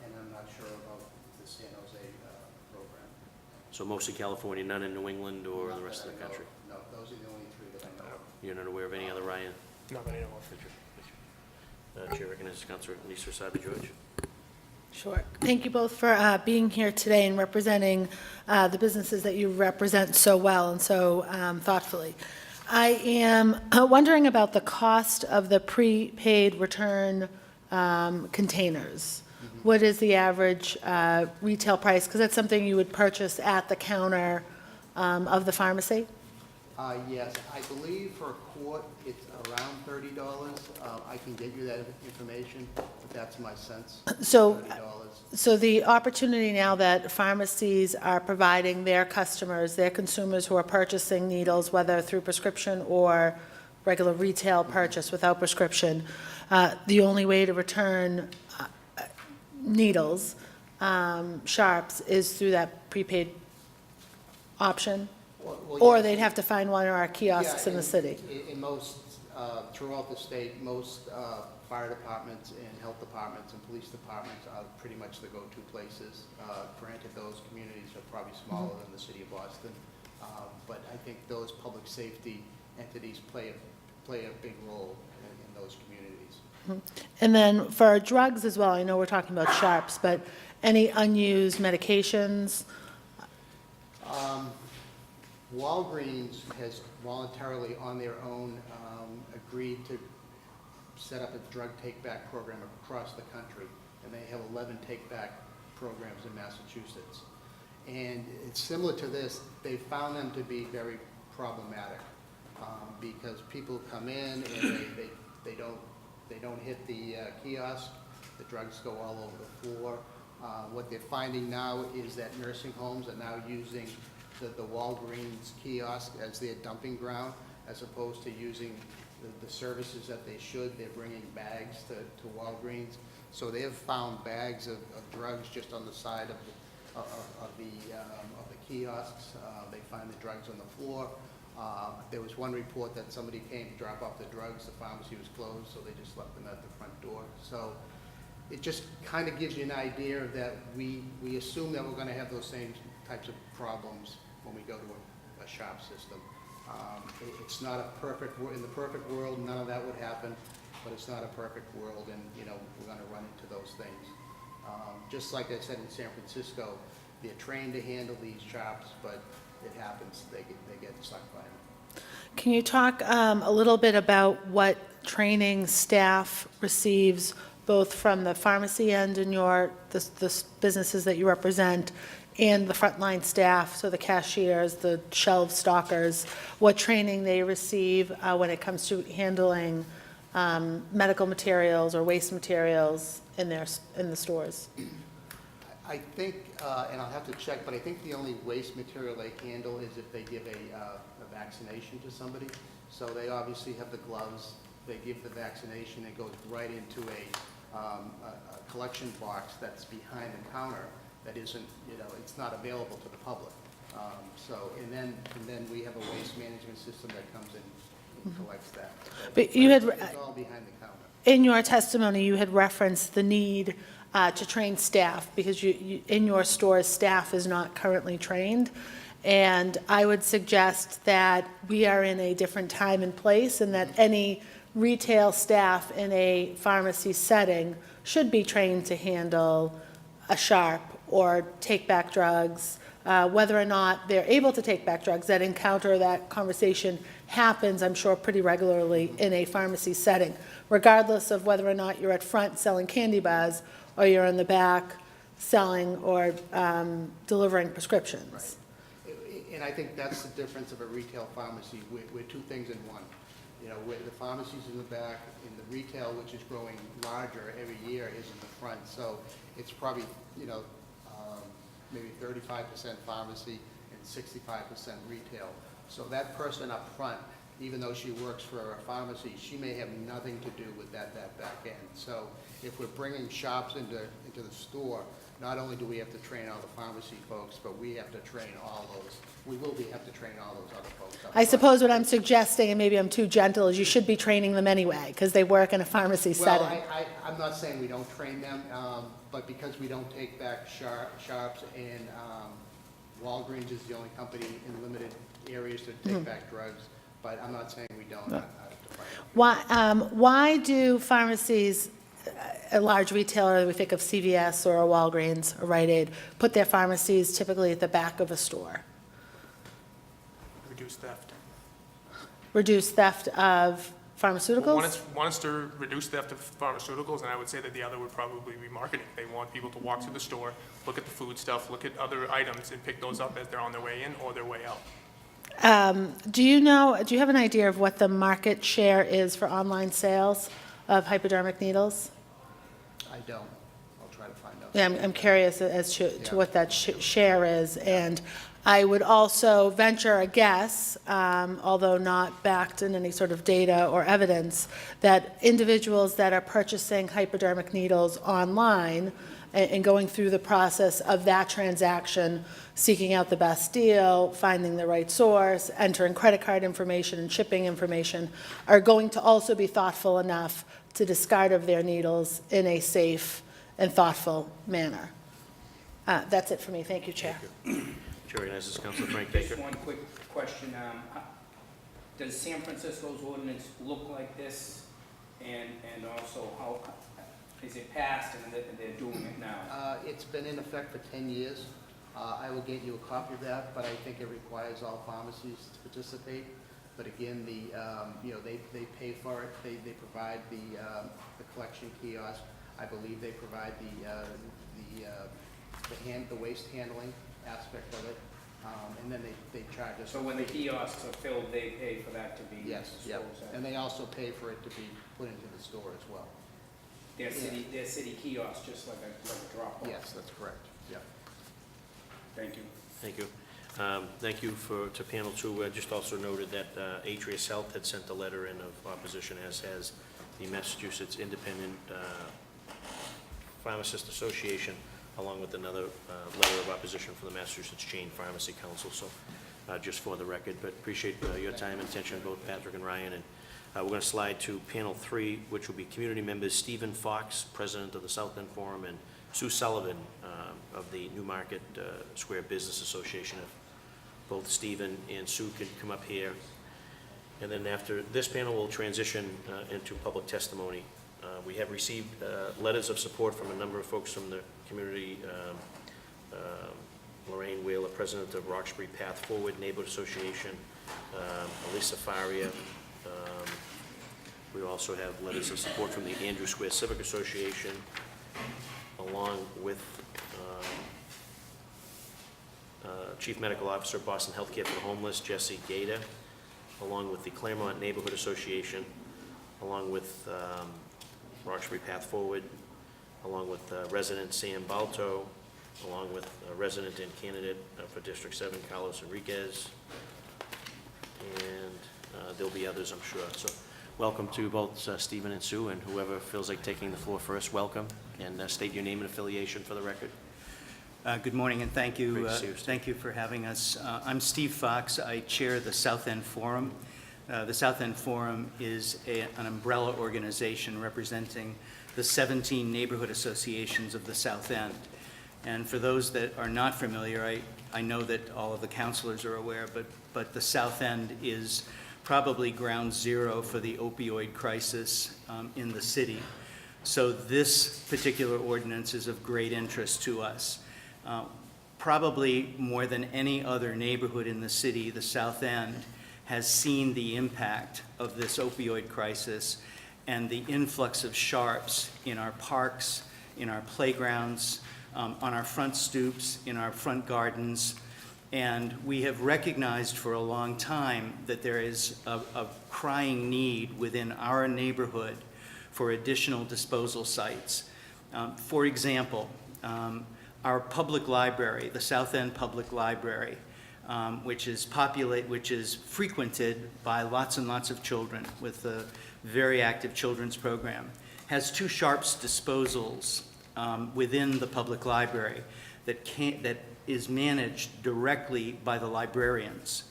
And I'm not sure about the San Jose program. So mostly California, none in New England or the rest of the country? No, those are the only three that I know of. You're not aware of any other, Ryan? Not that I know of. Chair recognizes Councilor Lisa Sabi George. Sure. Thank you both for being here today and representing the businesses that you represent so well and so thoughtfully. I am wondering about the cost of the prepaid return containers. What is the average retail price? Because that's something you would purchase at the counter of the pharmacy? Yes, I believe for a quart, it's around $30. I can get you that information, but that's my sense. So, $30. so the opportunity now that pharmacies are providing their customers, their consumers who are purchasing needles, whether through prescription or regular retail purchase without prescription, the only way to return needles, sharps, is through that prepaid option? Well, Or yes. they'd have to find one of our kiosks in the city? In most, throughout the state, most fire departments and health departments and police departments are pretty much the go-to places. Granted, those communities are probably smaller than the city of Boston, but I think those public safety entities play a big role in those communities. And then for drugs as well, I know we're talking about sharps, but any unused medications? Walgreens has voluntarily, on their own, agreed to set up a drug take-back program across the country, and they have 11 take-back programs in Massachusetts. And it's similar to this. They found them to be very problematic because people come in and they don't hit the kiosk. The drugs go all over the floor. What they're finding now is that nursing homes are now using the Walgreens kiosk as their dumping ground, as opposed to using the services that they should. They're bringing bags to Walgreens. So they have found bags of drugs just on the side of the kiosks. They find the drugs on the floor. There was one report that somebody came to drop off the drugs. The pharmacy was closed, so they just left them at the front door. So it just kind of gives you an idea that we assume that we're going to have those same types of problems when we go to a shop system. It's not a perfect, in the perfect world, none of that would happen, but it's not a perfect world, and, you know, we're gonna run into those things. Just like I said in San Francisco, they're trained to handle these shops, but it happens, they get stuck by them. Can you talk a little bit about what training staff receives, both from the pharmacy end and the businesses that you represent, and the frontline staff, so the cashiers, the shelf stockers, what training they receive when it comes to handling medical materials or waste materials in the stores? I think, and I'll have to check, but I think the only waste material they handle is if they give a vaccination to somebody. So they obviously have the gloves, they give the vaccination, it goes right into a collection box that's behind the counter that isn't, you know, it's not available to the public. And then we have a waste management system that comes in and collects that. But you had, It's all behind the counter. in your testimony, you had referenced the need to train staff, because in your stores, staff is not currently trained. And I would suggest that we are in a different time and place, and that any retail staff in a pharmacy setting should be trained to handle a sharp or take back drugs. Whether or not they're able to take back drugs, that encounter, that conversation happens, I'm sure, pretty regularly in a pharmacy setting, regardless of whether or not you're at front selling candy bars or you're in the back selling or delivering prescriptions. Right. And I think that's the difference of a retail pharmacy. We're two things in one. You know, where the pharmacy's in the back, and the retail, which is growing larger every year, is in the front. So it's probably, you know, maybe 35% pharmacy and 65% retail. So that person up front, even though she works for a pharmacy, she may have nothing to do with that back end. So if we're bringing shops into the store, not only do we have to train all the pharmacy folks, but we have to train all those, have to train all those other folks up I front. suppose what I'm suggesting, and maybe I'm too gentle, is you should be training them anyway, because they work in a pharmacy setting. Well, I'm not saying we don't train them, but because we don't take back Sharps and Walgreens is the only company in limited areas to take back drugs, but I'm not saying we don't. Why do pharmacies, a large retailer, we think of CVS or a Walgreens or Rite Aid, put their pharmacies typically at the back of a store? Reduce theft. Reduce theft of pharmaceuticals? One is to reduce theft of pharmaceuticals, and I would say that the other would probably be marketing. They want people to walk through the store, look at the food stuff, look at other items, and pick those up as they're on their way in or their way out. Do you have an idea of what the market share is for online sales of hypodermic needles? I don't. I'll try to find out. Yeah, I'm curious as to Yeah. what that share is. And I would also venture a guess, although not backed in any sort of data or evidence, that individuals that are purchasing hypodermic needles online and going through the process of that transaction, seeking out the best deal, finding the right source, entering credit card information and shipping information, are going to also be thoughtful enough to discard of their needles in a safe and thoughtful manner. That's it for me. Thank you, Chair. Chair recognizes Councilor Frank Baker. Just one quick question. Does San Francisco's ordinance look like this? And also, how, is it passed and they're doing it now? It's been in effect for 10 years. I will get you a copy of that, but I think it requires all pharmacies to participate. But again, they pay for it. They provide the collection kiosk. I believe they provide the waste handling aspect of it, and then they charge us. So when the kiosks are filled, they pay for that to be Yes, disposed yep. of? And they also pay for it to be put into the store as well. Their city kiosks, just like a drop-off? Yes, that's correct, yep. Thank you. Thank you. Thank you to panel two. I just also noted that Atrius Health had sent a letter in of opposition, as has the Massachusetts Independent Pharmacist Association, along with another letter of opposition from the Massachusetts Chain Pharmacy Council. So just for the record, but appreciate your time and attention, both Patrick and Ryan. And we're going to slide to panel three, which will be community members Stephen Fox, president of the South End Forum, and Sue Sullivan of the Newmarket Square Business Association. If both Stephen and Sue could come up here. And then after this panel, we'll transition into public testimony. We have received letters of support from a number of folks from the community. Lorraine Wheeler, president of Roxbury Path Forward Neighborhood Association, Elisa Faria. We also have letters of support from the Andrew Square Civic Association, along with Chief Medical Officer, Boston Healthcare for the Homeless, Jesse Gaeta, along with the Claremont Neighborhood Association, along with Roxbury Path Forward, along with resident Sam Balto, along with resident and candidate for District 7, Carlos Enriquez, and there'll be others, I'm sure. So welcome to both Stephen and Sue, and whoever feels like taking the floor first, welcome, and state your name and affiliation for the record. Good morning, and thank you. Great to see you, Steve. Thank you for having us. I'm Steve Fox. I chair the South End Forum. The South End Forum is an umbrella organization representing the 17 neighborhood associations of the South End. And for those that are not familiar, I know that all of the councilors are aware, but the South End is probably ground zero for the opioid crisis in the city. So this particular ordinance is of great interest to us. Probably more than any other neighborhood in the city, the South End has seen the impact of this opioid crisis and the influx of sharps in our parks, in our playgrounds, on our front stoops, in our front gardens, And we have recognized for a long time that there is a crying need within our neighborhood for additional disposal sites. For example, our public library, the South End Public Library, which is frequented by lots and lots of children with a very active children's program, has 2 sharps disposals within the public library that is managed directly by the librarians.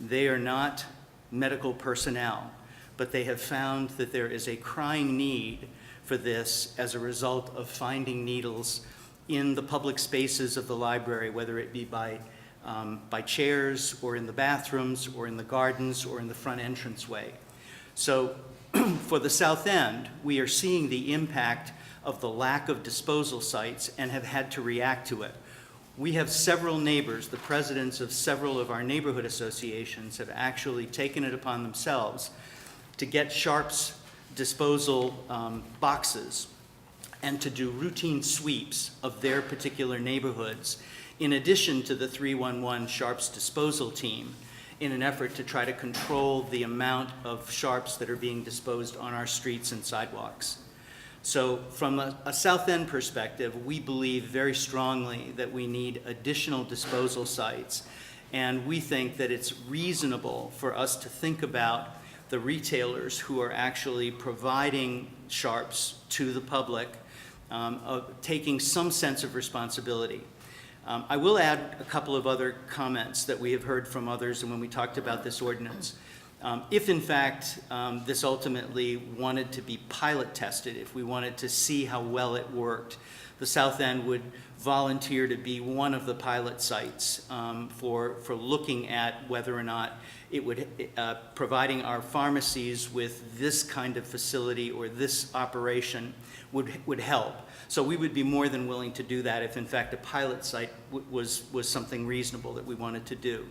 They are not medical personnel, but they have found that there is a crying need for this as a result of finding needles in the public spaces of the library, whether it be by chairs or in the bathrooms or in the gardens or in the front entranceway. So for the South End, we are seeing the impact of the lack of disposal sites and have had to react to it. We have several neighbors, the presidents of several of our neighborhood associations have actually taken it upon themselves to get sharps disposal boxes and to do routine sweeps of their particular neighborhoods in addition to the 311 sharps disposal team in an effort to try to control the amount of sharps that are being disposed on our streets and sidewalks. So from a South End perspective, we believe very strongly that we need additional disposal sites, and we think that it's reasonable for us to think about the retailers who are actually providing sharps to the public, taking some sense of responsibility. I will add a couple of other comments that we have heard from others and when we talked about this ordinance. If in fact this ultimately wanted to be pilot tested, if we wanted to see how well it worked, the South End would volunteer to be one of the pilot sites for looking at whether or not it would, providing our pharmacies with this kind of facility or this operation would help. So we would be more than willing to do that if in fact a pilot site was something reasonable that we wanted to do.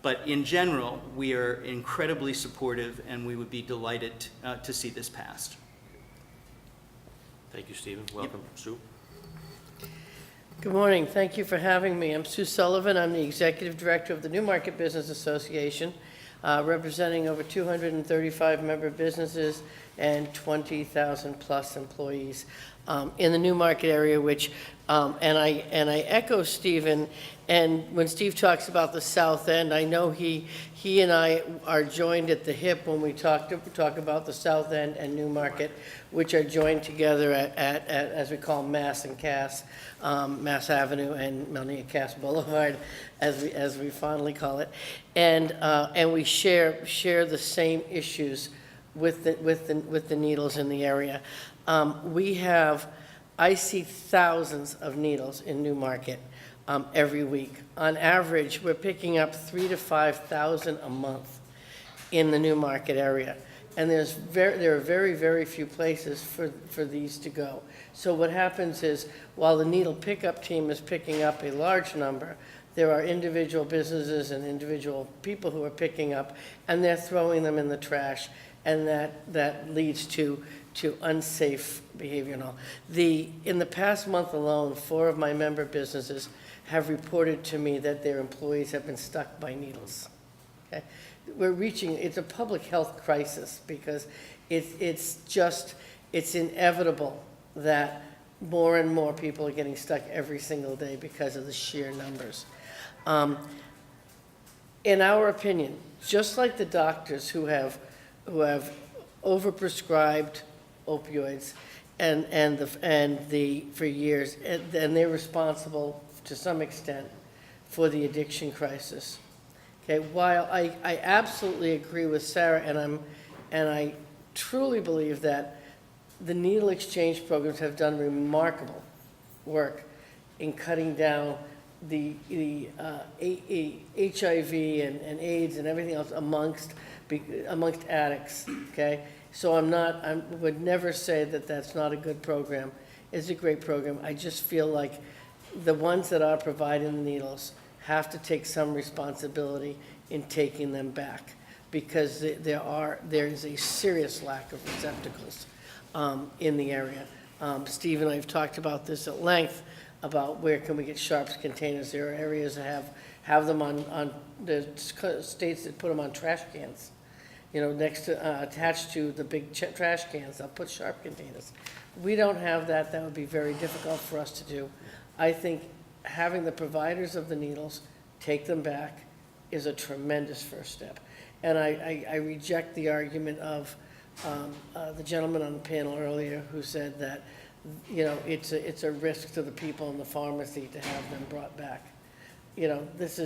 But in general, we are incredibly supportive and we would be delighted to see this passed. Thank you, Stephen. Welcome. Sue? Good morning. Thank you for having me. I'm Sue Sullivan. I'm the Executive Director of the Newmarket Business Association, representing over 235 member businesses and 20,000 plus employees in the Newmarket area, which, and I echo Stephen, and when Steve talks about the South End, I know he and I are joined at the hip when we talk about the South End and Newmarket, which are joined together at as we call Mass and Cass, Mass Avenue and Melania Cass Boulevard, as we fondly call it, and we share the same issues with the needles in the area. I see thousands of needles in Newmarket every week. On average, we're picking up 3,000 to 5,000 a month in the Newmarket area. And there are very, very few places for these to go. So what happens is, while the needle pickup team is picking up a large number, there are individual businesses and individual people who are picking up, and they're throwing them in the trash, and that leads to unsafe behavior and all. In the past month alone, 4 of my member businesses have reported to me that their employees have been stuck by needles. Okay? It's a public health crisis because it's inevitable that more and more people are getting stuck every single day because of the sheer numbers. In our opinion, just like the doctors who have overprescribed opioids for years, and they're responsible to some extent for the addiction crisis. Okay, while I absolutely agree with Sarah, and I truly believe that the needle exchange programs have done remarkable work in cutting down the HIV and AIDS and everything else amongst addicts. Okay, so I would never say that that's not a good program. It's a great program. I just feel like the ones that are providing the needles have to take some responsibility in taking them back, because there is a serious lack of receptacles in the area. Steve and I have talked about this at length. about where can we get sharps containers. There are areas that have them on the states that put them on trash cans. You know, next to, attached to the big trash cans, they'll put sharp containers. We don't have that. That would be very difficult for us to do. I think having the providers of the needles take them back is a tremendous first step. And I reject the argument of the gentleman on the panel earlier who said that, you know, it's a risk to the people in the pharmacy to have them brought back. You know, it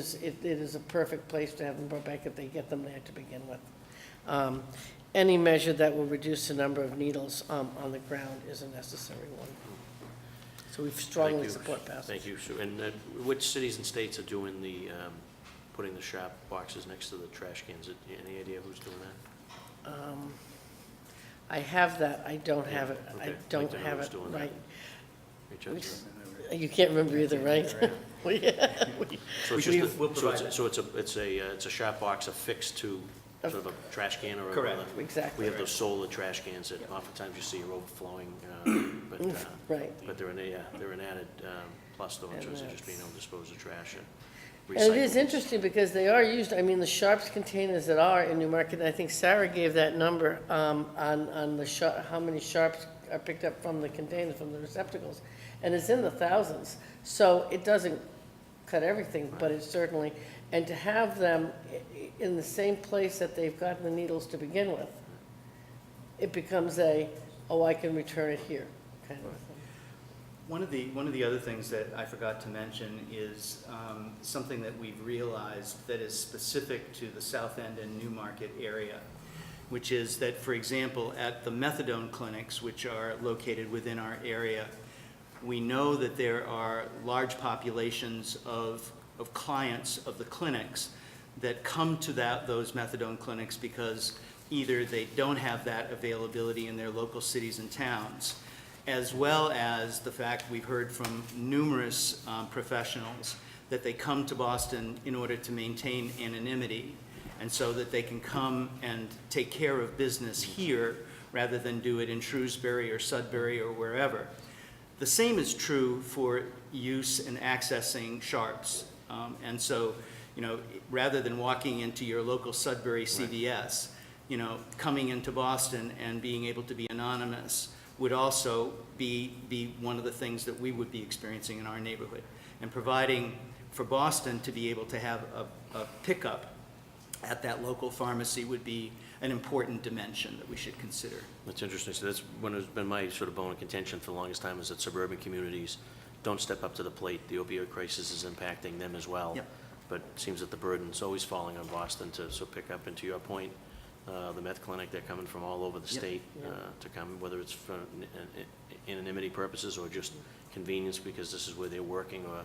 is a perfect place to have them brought back if they get them there to begin with. Any measure that will reduce the number of needles on the ground is a necessary one. So we strongly Thank you. support passage. Thank you, Sue. And which cities and states are doing the, putting the sharp boxes next to the trash cans? Any idea who's doing that? I have that, I don't have it, Okay. I I'd don't like to know have who's it, doing that. right. Reach out to them. You can't remember either, right? Yeah. So it's We- just, we'll so provide it's, so it's a sharp box affixed to sort of a trash can or a. Correct. Exactly. We have those solar trash cans that oftentimes you see are overflowing, Right. but they're an added plus though in terms of just being able to dispose of trash and And it is recyclables. interesting because they are used, I mean, the sharps containers that are in Newmarket, and I think Sarah gave that number on the how many sharps are picked up from the containers, from the receptacles, and it's in the thousands. So it doesn't cut everything, but it certainly, and to have them in the same place that they've gotten the needles to begin with, it becomes I can return it here, kind of thing. One of the other things that I forgot to mention is something that we've realized that is specific to the South End and Newmarket area, which is that, for example, at the methadone clinics, which are located within our area, we know that there are large populations of clients of the clinics that come to those methadone clinics because either they don't have that availability in their local cities and towns, as well as the fact we've heard from numerous professionals that they come to Boston in order to maintain anonymity, and so that they can come and take care of business here rather than do it in Shrewsbury or Sudbury or wherever. The same is true for use and accessing sharps. And so, you know, rather than walking into your local Sudbury CVS, you know, coming into Boston and being able to be anonymous would also be one of the things that we would be experiencing in our neighborhood. And providing for Boston to be able to have a pickup at that local pharmacy would be an important dimension that we should consider. That's interesting. So that's one has been my sort of bone of contention for the longest time, is that suburban communities don't step up to the plate. The opioid crisis is impacting them as well. Yep. But it seems that the burden's always falling on Boston to pick up. And to your point, the meth clinic, they're coming from all over the Yep. state to come, whether it's for anonymity purposes or just convenience because this is where they're working or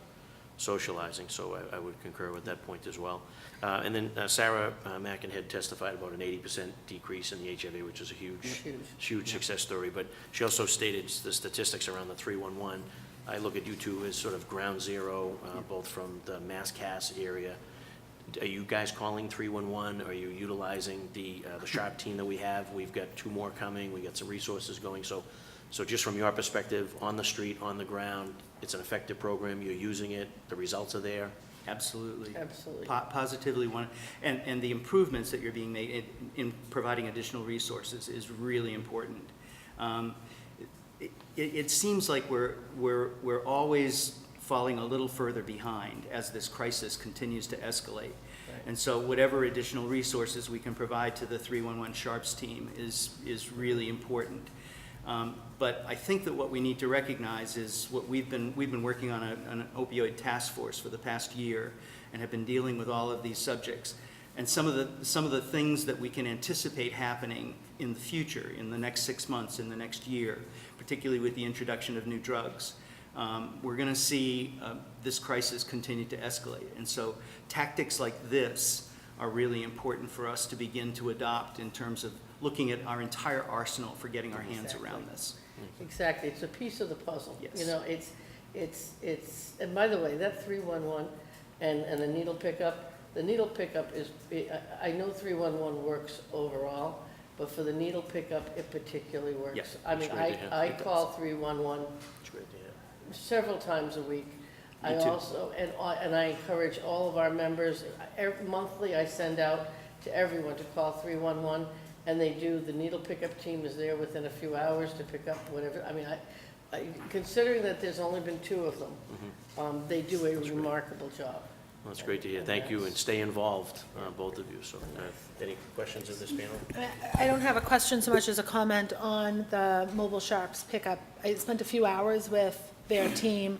socializing. So I would concur with that point as well. And then Sarah Mackin had testified about an 80% decrease in the HIV, which is a huge success story. But she also stated the statistics around the 311. I look at you two as sort of ground zero, both from the Mass Cass area. Are you guys calling 311? Are you utilizing the SHARP team that we have? We've got 2 more coming. We got some resources going. So just from your perspective, on the street, on the ground, it's an effective program. You're using it. The results are there. Absolutely. Absolutely. Positively one, and the improvements that you're being made in providing additional resources is really important. It seems like we're always falling a little further behind as this crisis continues to escalate. And so whatever additional resources we can provide to the 311 Sharps team is really important. But I think that what we need to recognize is what we've been working on an opioid task force for the past year and have been dealing with all of these subjects. And some of the things that we can anticipate happening in the future, in the next 6 months, in the next year, particularly with the introduction of new drugs, we're going to see this crisis continue to escalate. And so tactics like this are really important for us to begin to adopt in terms of looking at our entire arsenal for getting our hands around this. Exactly, it's a piece of the puzzle. Yes. You know, it's, and by the way, that 311 and the needle pickup is, I know 311 works overall, but for the needle pickup, it particularly works. Yes, I mean, it's great to have. I It call 311 It's great to hear. several times a week. I Me too. also, and I encourage all of our members, monthly I send out to everyone to call 311, and they do, the needle pickup team is there within a few hours to pick up whatever, I mean, considering that there's only been 2 of them, they do a remarkable job. Well, that's great to hear. Thank you, and stay involved, both of you. So, any questions of this panel? I don't have a question so much as a comment on the mobile sharps pickup. I spent a few hours with their team,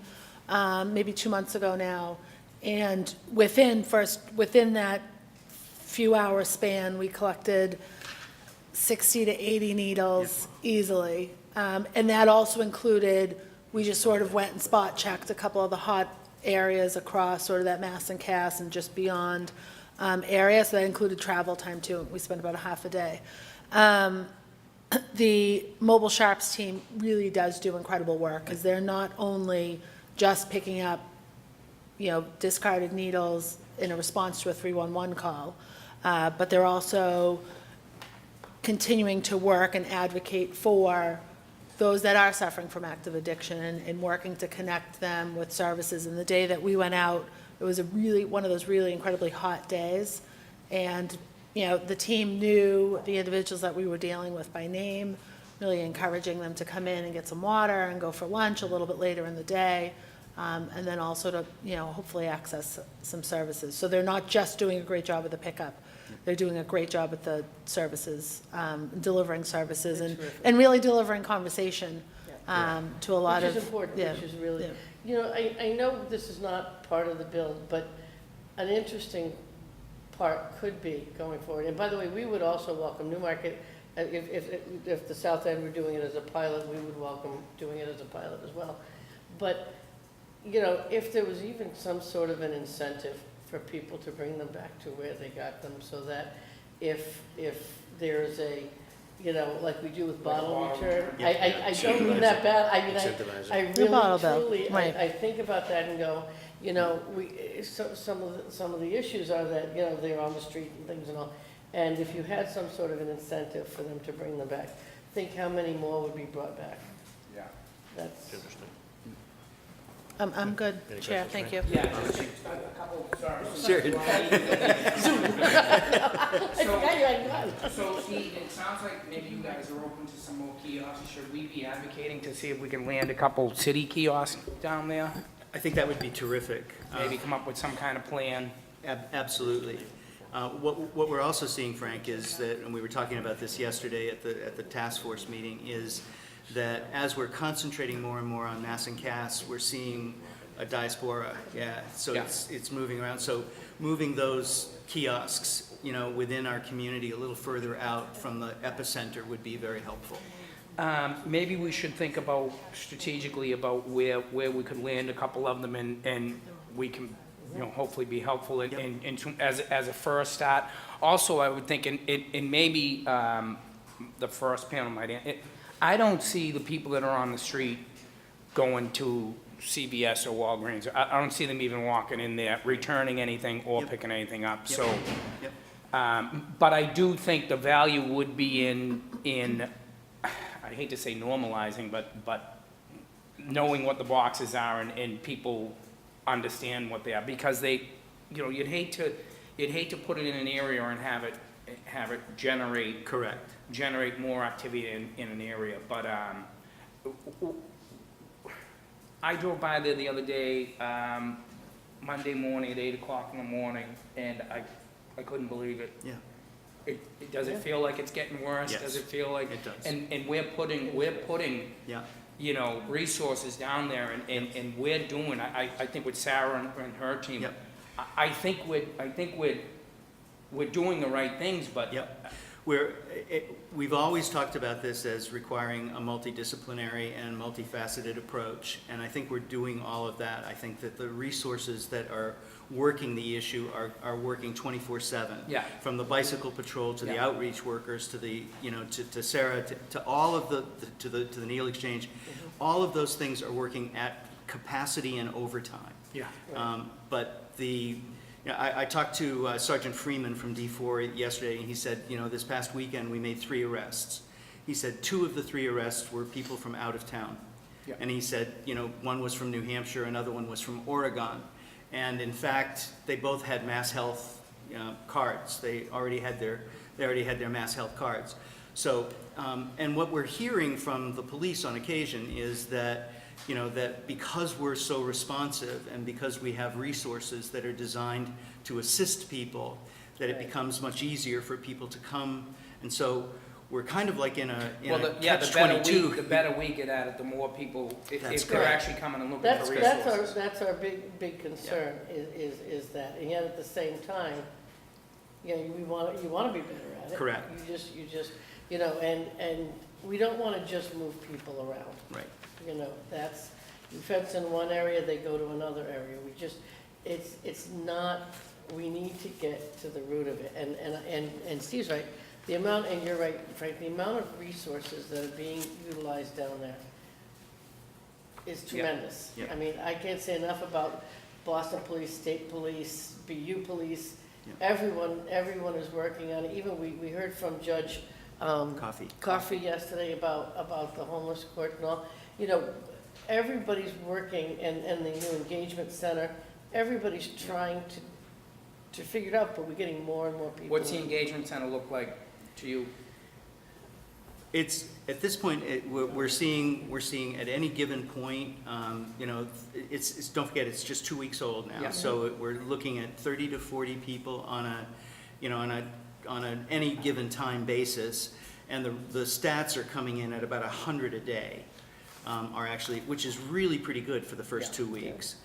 maybe 2 months ago now, and within that few hour span, we collected 60 to 80 needles easily. And that also included, we just sort of went and spot checked a couple of the hot areas across sort of that Mass and Cass and just beyond area, so that included travel time too. We spent about a half a day. The mobile sharps team really does do incredible work, because they're not only just picking up, discarded needles in a response to a 311 call, but they're also continuing to work and advocate for those that are suffering from active addiction and working to connect them with services. And the day that we went out, it was one of those really incredibly hot days. And, the team knew the individuals that we were dealing with by name, really encouraging them to come in and get some water and go for lunch a little bit later in the day. And then also to, hopefully access some services. So they're not just doing a great job with the pickup. They're doing a great job with the services, delivering services and really delivering conversation to a lot of. Which is important, yeah, which is really, yeah. I know this is not part of the bill, but an interesting part could be going forward. And by the way, we would also welcome Newmarket, if the South End were doing it as a pilot, we would welcome doing it as a pilot as well. But, if there was even some sort of an incentive for people to bring them back to where they got them, so that if there's a, like we do with bottle return, I don't mean that bad, I mean, Incentivize it. I The bottle really, bill, truly, right. I think about that and go, some of the issues are that, they're on the street and things and all, and if you had some sort of an incentive for them to bring them back, think how many more would be brought back. Yeah. That's, Interesting. I'm good, Any Chair, questions, thank you. Yeah, just a couple, sorry. Sure. So, Steve, it sounds like maybe you guys are open to some more kiosks. Should we be advocating to see if we can land a couple city kiosks down there? I think that would be terrific. Maybe come up with some kind of plan? Absolutely. What we're also seeing, Frank, is that, and we were talking about this yesterday at the task force meeting, is that as we're concentrating more and more on Mass and Cass, we're seeing a diaspora, so Yeah. it's moving around. So moving those kiosks, within our community a little further out from the epicenter would be very helpful. Maybe we should think about strategically about where we could land a couple of them and we can, hopefully be helpful as a first start. Also, I would think, and maybe the first panel might, I don't see the people that are on the street going to CVS or Walgreens. I don't see them even walking in there, returning anything or picking anything up, so. Yep. But I do think the value would be in, I hate to say normalizing, but knowing what the boxes are and people understand what they are, because they, you'd hate to put it in an area and have it generate. Correct. Generate more activity in an area, but, I drove by there the other day, Monday morning at 8 o'clock in the morning, and I couldn't believe it. Yeah. Does it feel like it's getting worse? Yes, Does it feel like? it does. And we're putting, Yeah. resources down there, and we're doing, I think with Sarah and her team. Yep. I think we're doing the right things, but. Yep. We've always talked about this as requiring a multidisciplinary and multifaceted approach, and I think we're doing all of that. I think that the resources that are working the issue are working 24/7. Yeah. From the bicycle patrol to the Yeah. outreach workers to the, to Sarah, to all of to the Needle Exchange. All of those things are working at capacity and overtime. Yeah. But I talked to Sergeant Freeman from D4 yesterday, and he said, this past weekend we made 3 arrests. He said 2 of the 3 arrests were people from out of town. Yeah. And he said, one was from New Hampshire, another one was from Oregon. And in fact, they both had Mass Health cards. They already had their Mass Health cards. So, and what we're hearing from the police on occasion is that, that because we're so responsive and because we have resources that are designed to assist people, that it becomes much easier for people to come. And so we're kind of like in a catch-22. The better we get at it, the more people, That's if they're correct. actually coming and looking for resources. That's our big concern, is that, and yet at the same time, you want to be better at it. Correct. You just, and we don't want to just move people around. Right. That's, you fence in one area, they go to another area. It's not, we need to get to the root of it. And Steve's right, the amount, and you're right, Frank, the amount of resources that are being utilized down there is tremendous. Yeah. I mean, I can't say enough about Boston Police, State Police, BU Police. Yeah. Everyone is working on it. Even we heard from Judge Coffey yesterday about the homeless court and all. Everybody's working, and the new engagement center, everybody's trying to figure it out, but we're getting more and more people. What's the engagement center look like to you? It's, at this point, we're seeing at any given point, it's, don't forget, it's just 2 weeks old now. Yeah. So we're looking at 30 to 40 people on any given time basis. And the stats are coming in at about 100 a day, are actually, which is really pretty good for the first 2 weeks.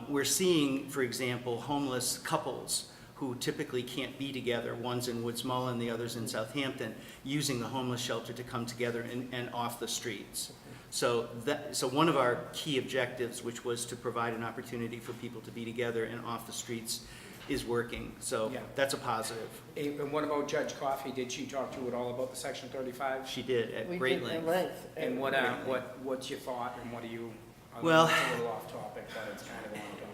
We're seeing, for example, homeless couples who typically can't be together, one's in Woods Mullen, the other's in Southampton, using the homeless shelter to come together and off the streets. So one of our key objectives, which was to provide an opportunity for people to be together and off the streets, is working. So Yeah. that's a positive. And what about Judge Coffey? Did she talk to you at all about the Section 35? She did at We great did at length. And what's your thought, and what do you, Well- it's a little off topic, but it's kind of on topic.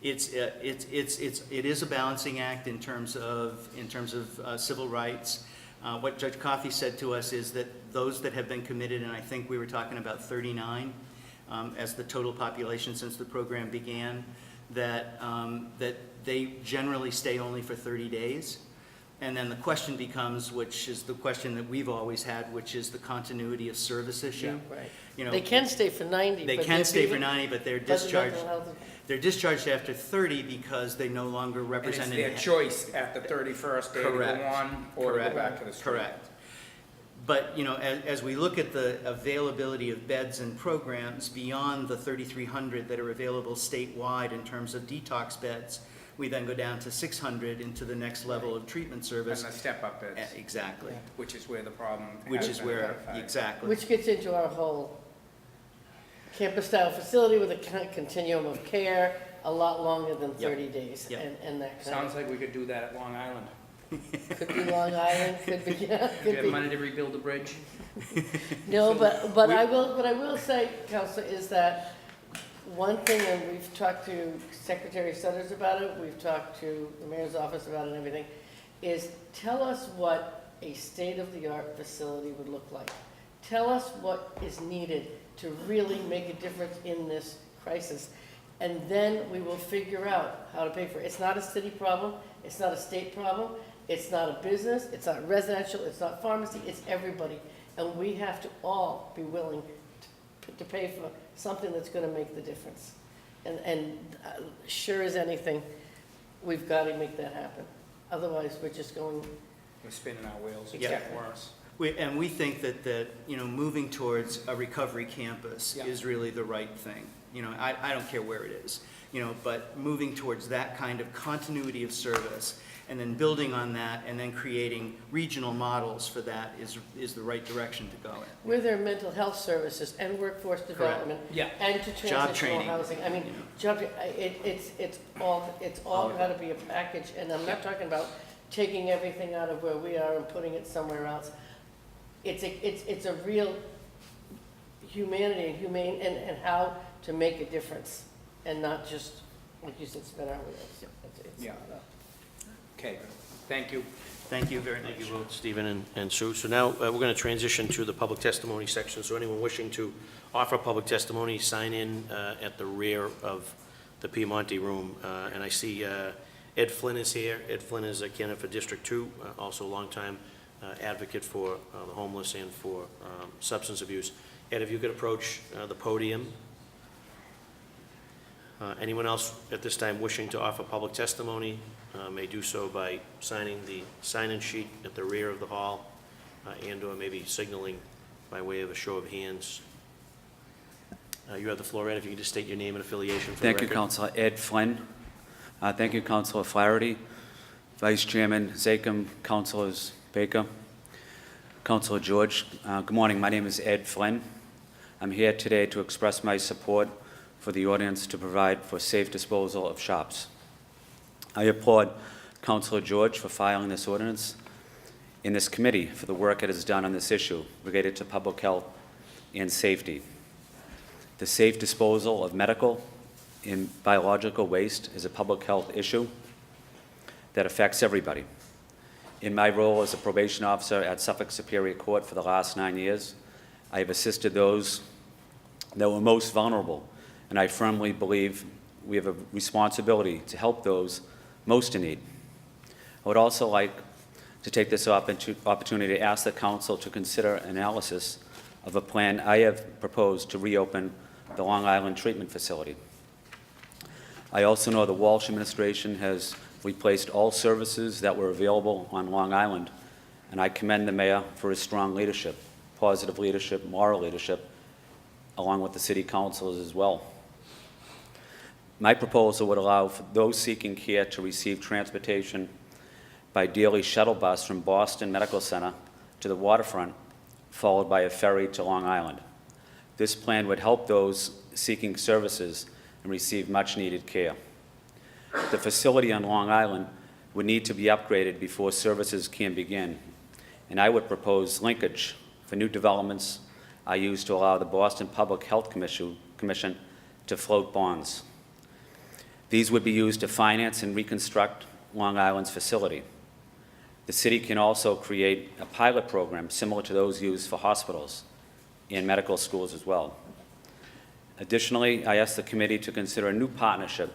It is a balancing act in terms of civil rights. What Judge Coffey said to us is that those that have been committed, and I think we were talking about 39 as the total population since the program began, that they generally stay only for 30 days. And then the question becomes, which is the question that we've always had, which is the continuity of service issue. Right. They can stay for 90. They but can they're stay for being- 90, but they're but the discharged. mental health- They're discharged after 30 because they no longer And represent. it's their choice at the 31st day to go Correct. on or to go Correct. back to the street. Correct. But, as we look at the availability of beds and programs beyond the 3,300 that are available statewide in terms of detox beds, we then go down to 600 into the next level of treatment And service. the step-up beds, Exactly. which is where the problem Which has is been where, identified. exactly. Which gets into our whole campus-style facility with a continuum of care, a lot longer than 30 days, Yep. and that kind Sounds like we could do that at Long Island. of, could be Long Island, could be, Do you could have be. money to rebuild the bridge? No, So but we- I will say, Counselor, is that one thing, and we've talked to Secretary Sutters about it, we've talked to the mayor's office about it and everything, is tell us what a state-of-the-art facility would look like. Tell us what is needed to really make a difference in this crisis. And then we will figure out how to pay for it. It's not a city problem, it's not a state problem, it's not a business, it's not residential, it's not pharmacy, it's everybody. And we have to all be willing to pay for something that's gonna make the difference. And sure as anything, we've gotta make that happen. Otherwise, we're just going, We're spinning our wheels. It's Yeah. getting worse. We think that moving towards a recovery campus Yeah. is really the right thing. I don't care where it is, but moving towards that kind of continuity of service and then building on that and then creating regional models for that is the right direction to go in. with their mental health services and workforce development. Yeah. And to Job transitional training. housing. I mean, it's all gotta be a package, and I'm not talking about taking everything out of where we are and putting it somewhere else. It's a real humanity and humane, and how to make a difference, and not just, like you said, spin our wheels. It's Yeah. Okay, thank you. Thank you very much. Thank you both, Stephen and Sue. So now we're going to transition to the public testimony section. So anyone wishing to offer public testimony, sign in at the rear of the Piemonte room. And I see Ed Flynn is here. Ed Flynn is a candidate for District 2, also a longtime advocate for the homeless and for substance abuse. Ed, if you could approach the podium. Anyone else at this time wishing to offer public testimony may do so by signing the sign-in sheet at the rear of the hall and/or maybe signaling by way of a show of hands. You have the floor, Ed, if you could just state your name and affiliation for the record. Thank you, Councilor Ed Flynn. Thank you, Councilor Flaherty, Vice Chairman Zachem, Councilors Baker, Councilor George. Good morning. My name is Ed Flynn. I'm here today to express my support for the ordinance to provide for safe disposal of shops. I applaud Councilor George for filing this ordinance in this committee for the work it has done on this issue related to public health and safety. The safe disposal of medical and biological waste is a public health issue that affects everybody. In my role as a probation officer at Suffolk Superior Court for the last 9 years, I have assisted those that were most vulnerable, and I firmly believe we have a responsibility to help those most in need. I would also like to take this opportunity to ask the Council to consider analysis of a plan I have proposed to reopen the Long Island Treatment Facility. I also know the Walsh administration has replaced all services that were available on Long Island, and I commend the mayor for his strong leadership, positive leadership, moral leadership, along with the city councilors as well. My proposal would allow for those seeking care to receive transportation by daily shuttle bus from Boston Medical Center to the waterfront, followed by a ferry to Long Island. This plan would help those seeking services and receive much-needed care. The facility on Long Island would need to be upgraded before services can begin, and I would propose linkage for new developments I use to allow the Boston Public Health Commission to float bonds. These would be used to finance and reconstruct Long Island's facility. The city can also create a pilot program similar to those used for hospitals and medical schools as well. Additionally, I ask the committee to consider a new partnership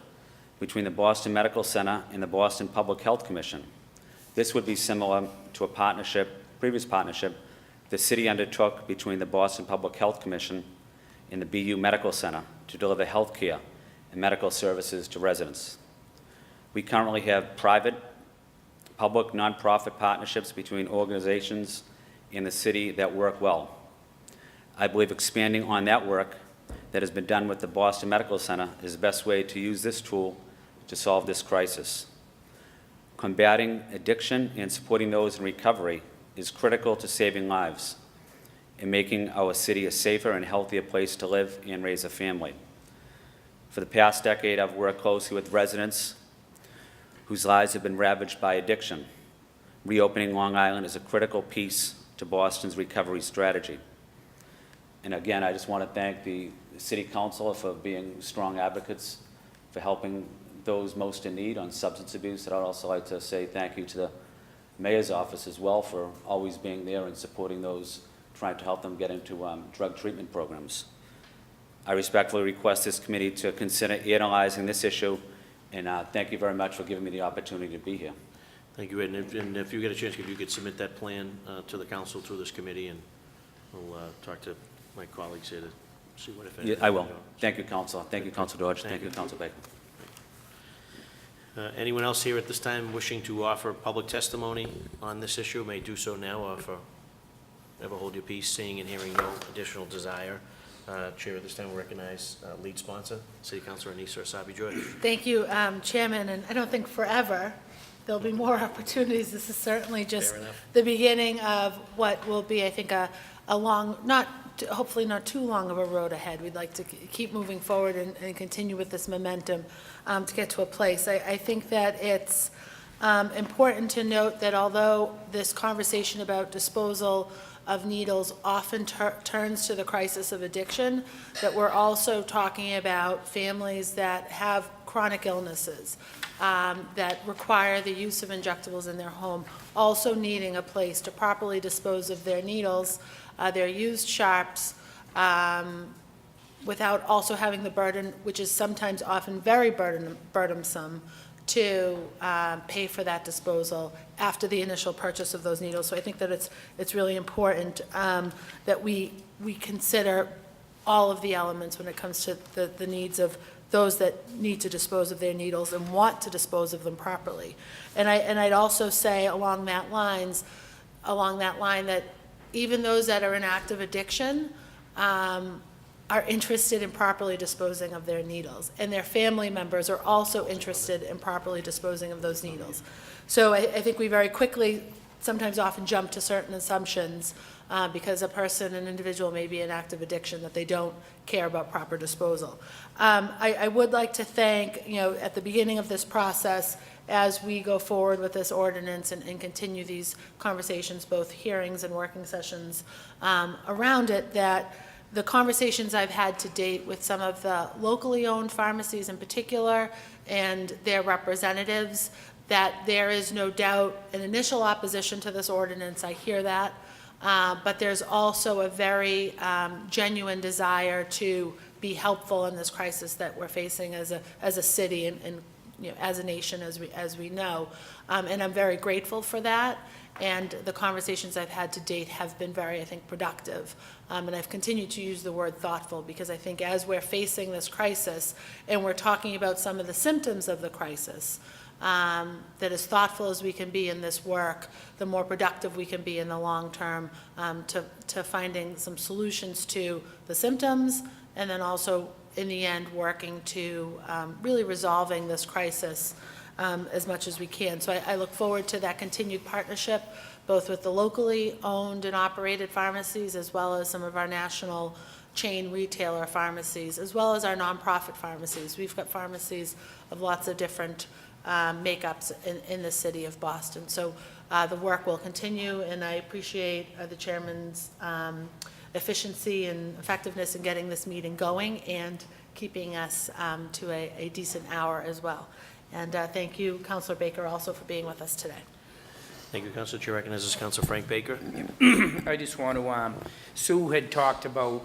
between the Boston Medical Center and the Boston Public Health Commission. This would be similar to a previous partnership the city undertook between the Boston Public Health Commission and the BU Medical Center to deliver health care and medical services to residents. We currently have private, public, nonprofit partnerships between organizations in the city that work well. I believe expanding on that work that has been done with the Boston Medical Center is the best way to use this tool to solve this crisis. Combating addiction and supporting those in recovery is critical to saving lives and making our city a safer and healthier place to live and raise a family. For the past decade, I've worked closely with residents whose lives have been ravaged by addiction. Reopening Long Island is a critical piece to Boston's recovery strategy. And again, I just want to thank the City Council for being strong advocates for helping those most in need on substance abuse. And I'd also like to say thank you to the Mayor's office as well for always being there and supporting those trying to help them get into drug treatment programs. I respectfully request this committee to consider analyzing this issue, and thank you very much for giving me the opportunity to be here. Thank you, Ed. And if you get a chance, if you could submit that plan to the council through this committee, and we'll talk to my colleagues here to see what if anything. Yeah, I will. Thank you, Council. Thank you, Council George. Thank you, Council Baker. Anyone else here at this time wishing to offer public testimony on this issue may do so now, or ever hold your peace, seeing and hearing no additional desire. Chair, at this time, we recognize lead sponsor, City Councilor Anissa Asabi George. Thank you, Chairman, and I don't think forever. There'll be more opportunities. This is certainly just Fair enough. the beginning of what will be, I think, a long, hopefully not too long of a road ahead. We'd like to keep moving forward and continue with this momentum to get to a place. I think that it's important to note that although this conversation about disposal of needles often turns to the crisis of addiction, that we're also talking about families that have chronic illnesses that require the use of injectables in their home, also needing a place to properly dispose of their needles, their used sharps, without also having the burden, which is sometimes often very burdensome, to pay for that disposal after the initial purchase of those needles. So I think that it's really important that we consider all of the elements when it comes to the needs of those that need to dispose of their needles and want to dispose of them properly. And I'd also say along that line that even those that are in active addiction are interested in properly disposing of their needles, and their family members are also interested in properly disposing of those needles. So I think we very quickly, sometimes often jump to certain assumptions because a person, an individual may be in active addiction, that they don't care about proper disposal. I would like to thank, at the beginning of this process, as we go forward with this ordinance and continue these conversations, both hearings and working sessions around it, that the conversations I've had to date with some of the locally owned pharmacies in particular and their representatives, that there is no doubt an initial opposition to this ordinance. I hear that. But there's also a very genuine desire to be helpful in this crisis that we're facing as a city and as a nation, as we know. And I'm very grateful for that. And the conversations I've had to date have been very, I think, productive. And I've continued to use the word thoughtful because I think as we're facing this crisis and we're talking about some of the symptoms of the crisis, that as thoughtful as we can be in this work, the more productive we can be in the long term to finding some solutions to the symptoms, and then also in the end working to really resolving this crisis as much as we can. So I look forward to that continued partnership, both with the locally owned and operated pharmacies, as well as some of our national chain retailer pharmacies, as well as our nonprofit pharmacies. We've got pharmacies of lots of different makeups in the city of Boston. So the work will continue, and I appreciate the chairman's efficiency and effectiveness in getting this meeting going and keeping us to a decent hour as well. And thank you, Councilor Baker, also for being with us today. Thank you, Councilor. Chair recognizes Councilor Frank Baker. I just want to, Sue had talked about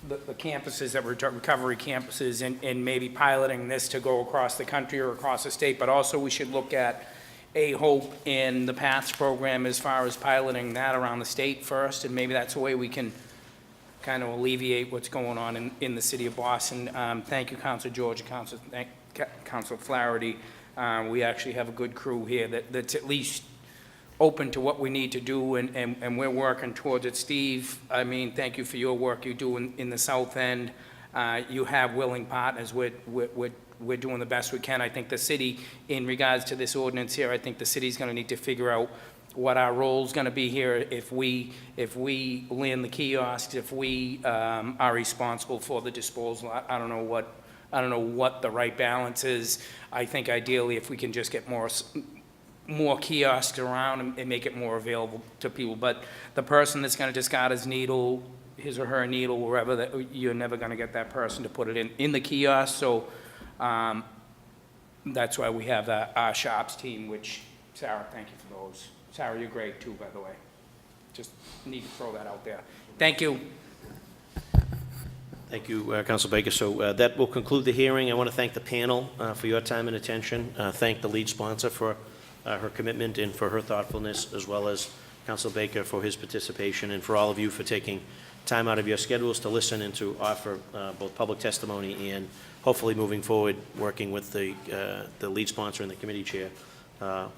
the campuses that were recovery campuses and maybe piloting this to go across the country or across the state, but also we should look at A-HOPE in the PATHS program as far as piloting that around the state first, and maybe that's a way we can kind of alleviate what's going on in the city of Boston. Thank you, Councilor George and Councilor Flaherty. We actually have a good crew here that's at least open to what we need to do, and we're working towards it. Steve, I mean, thank you for your work you do in the South End. You have willing partners. We're doing the best we can. I think the city, in regards to this ordinance here, I think the city's going to need to figure out what our role's going to be here if we land the kiosks, if we are responsible for the disposal. I don't know what the right balance is. I think ideally if we can just get more kiosks around and make it more available to people. But the person that's going to discard his or her needle, wherever, that you're never going to get that person to put it in the kiosk. So that's why we have our shops team, which, Sarah, thank you for those. Sarah, you're great too, by the way. Just need to throw that out there. Thank you. Thank you, Councilor Baker. So that will conclude the hearing. I want to thank the panel for your time and attention. Thank the lead sponsor for her commitment and for her thoughtfulness, as well as Councilor Baker for his participation, and for all of you for taking time out of your schedules to listen and to offer both public testimony and hopefully moving forward, working with the lead sponsor and the committee chair,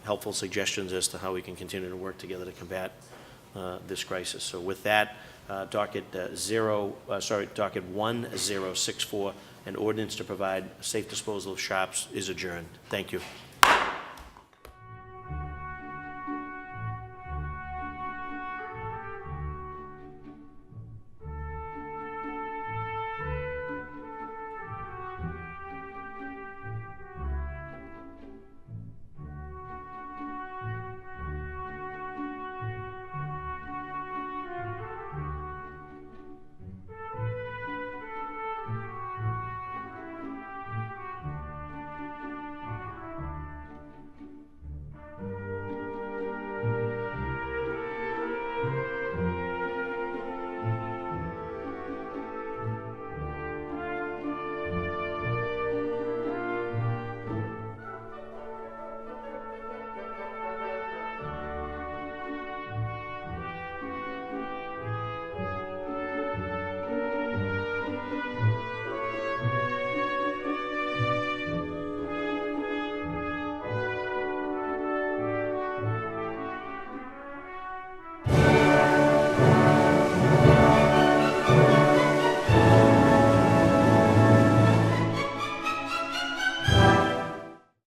helpful suggestions as to how we can continue to work together to combat this crisis. So with that, docket 1064, an ordinance to provide safe disposal of shops is adjourned. Thank you.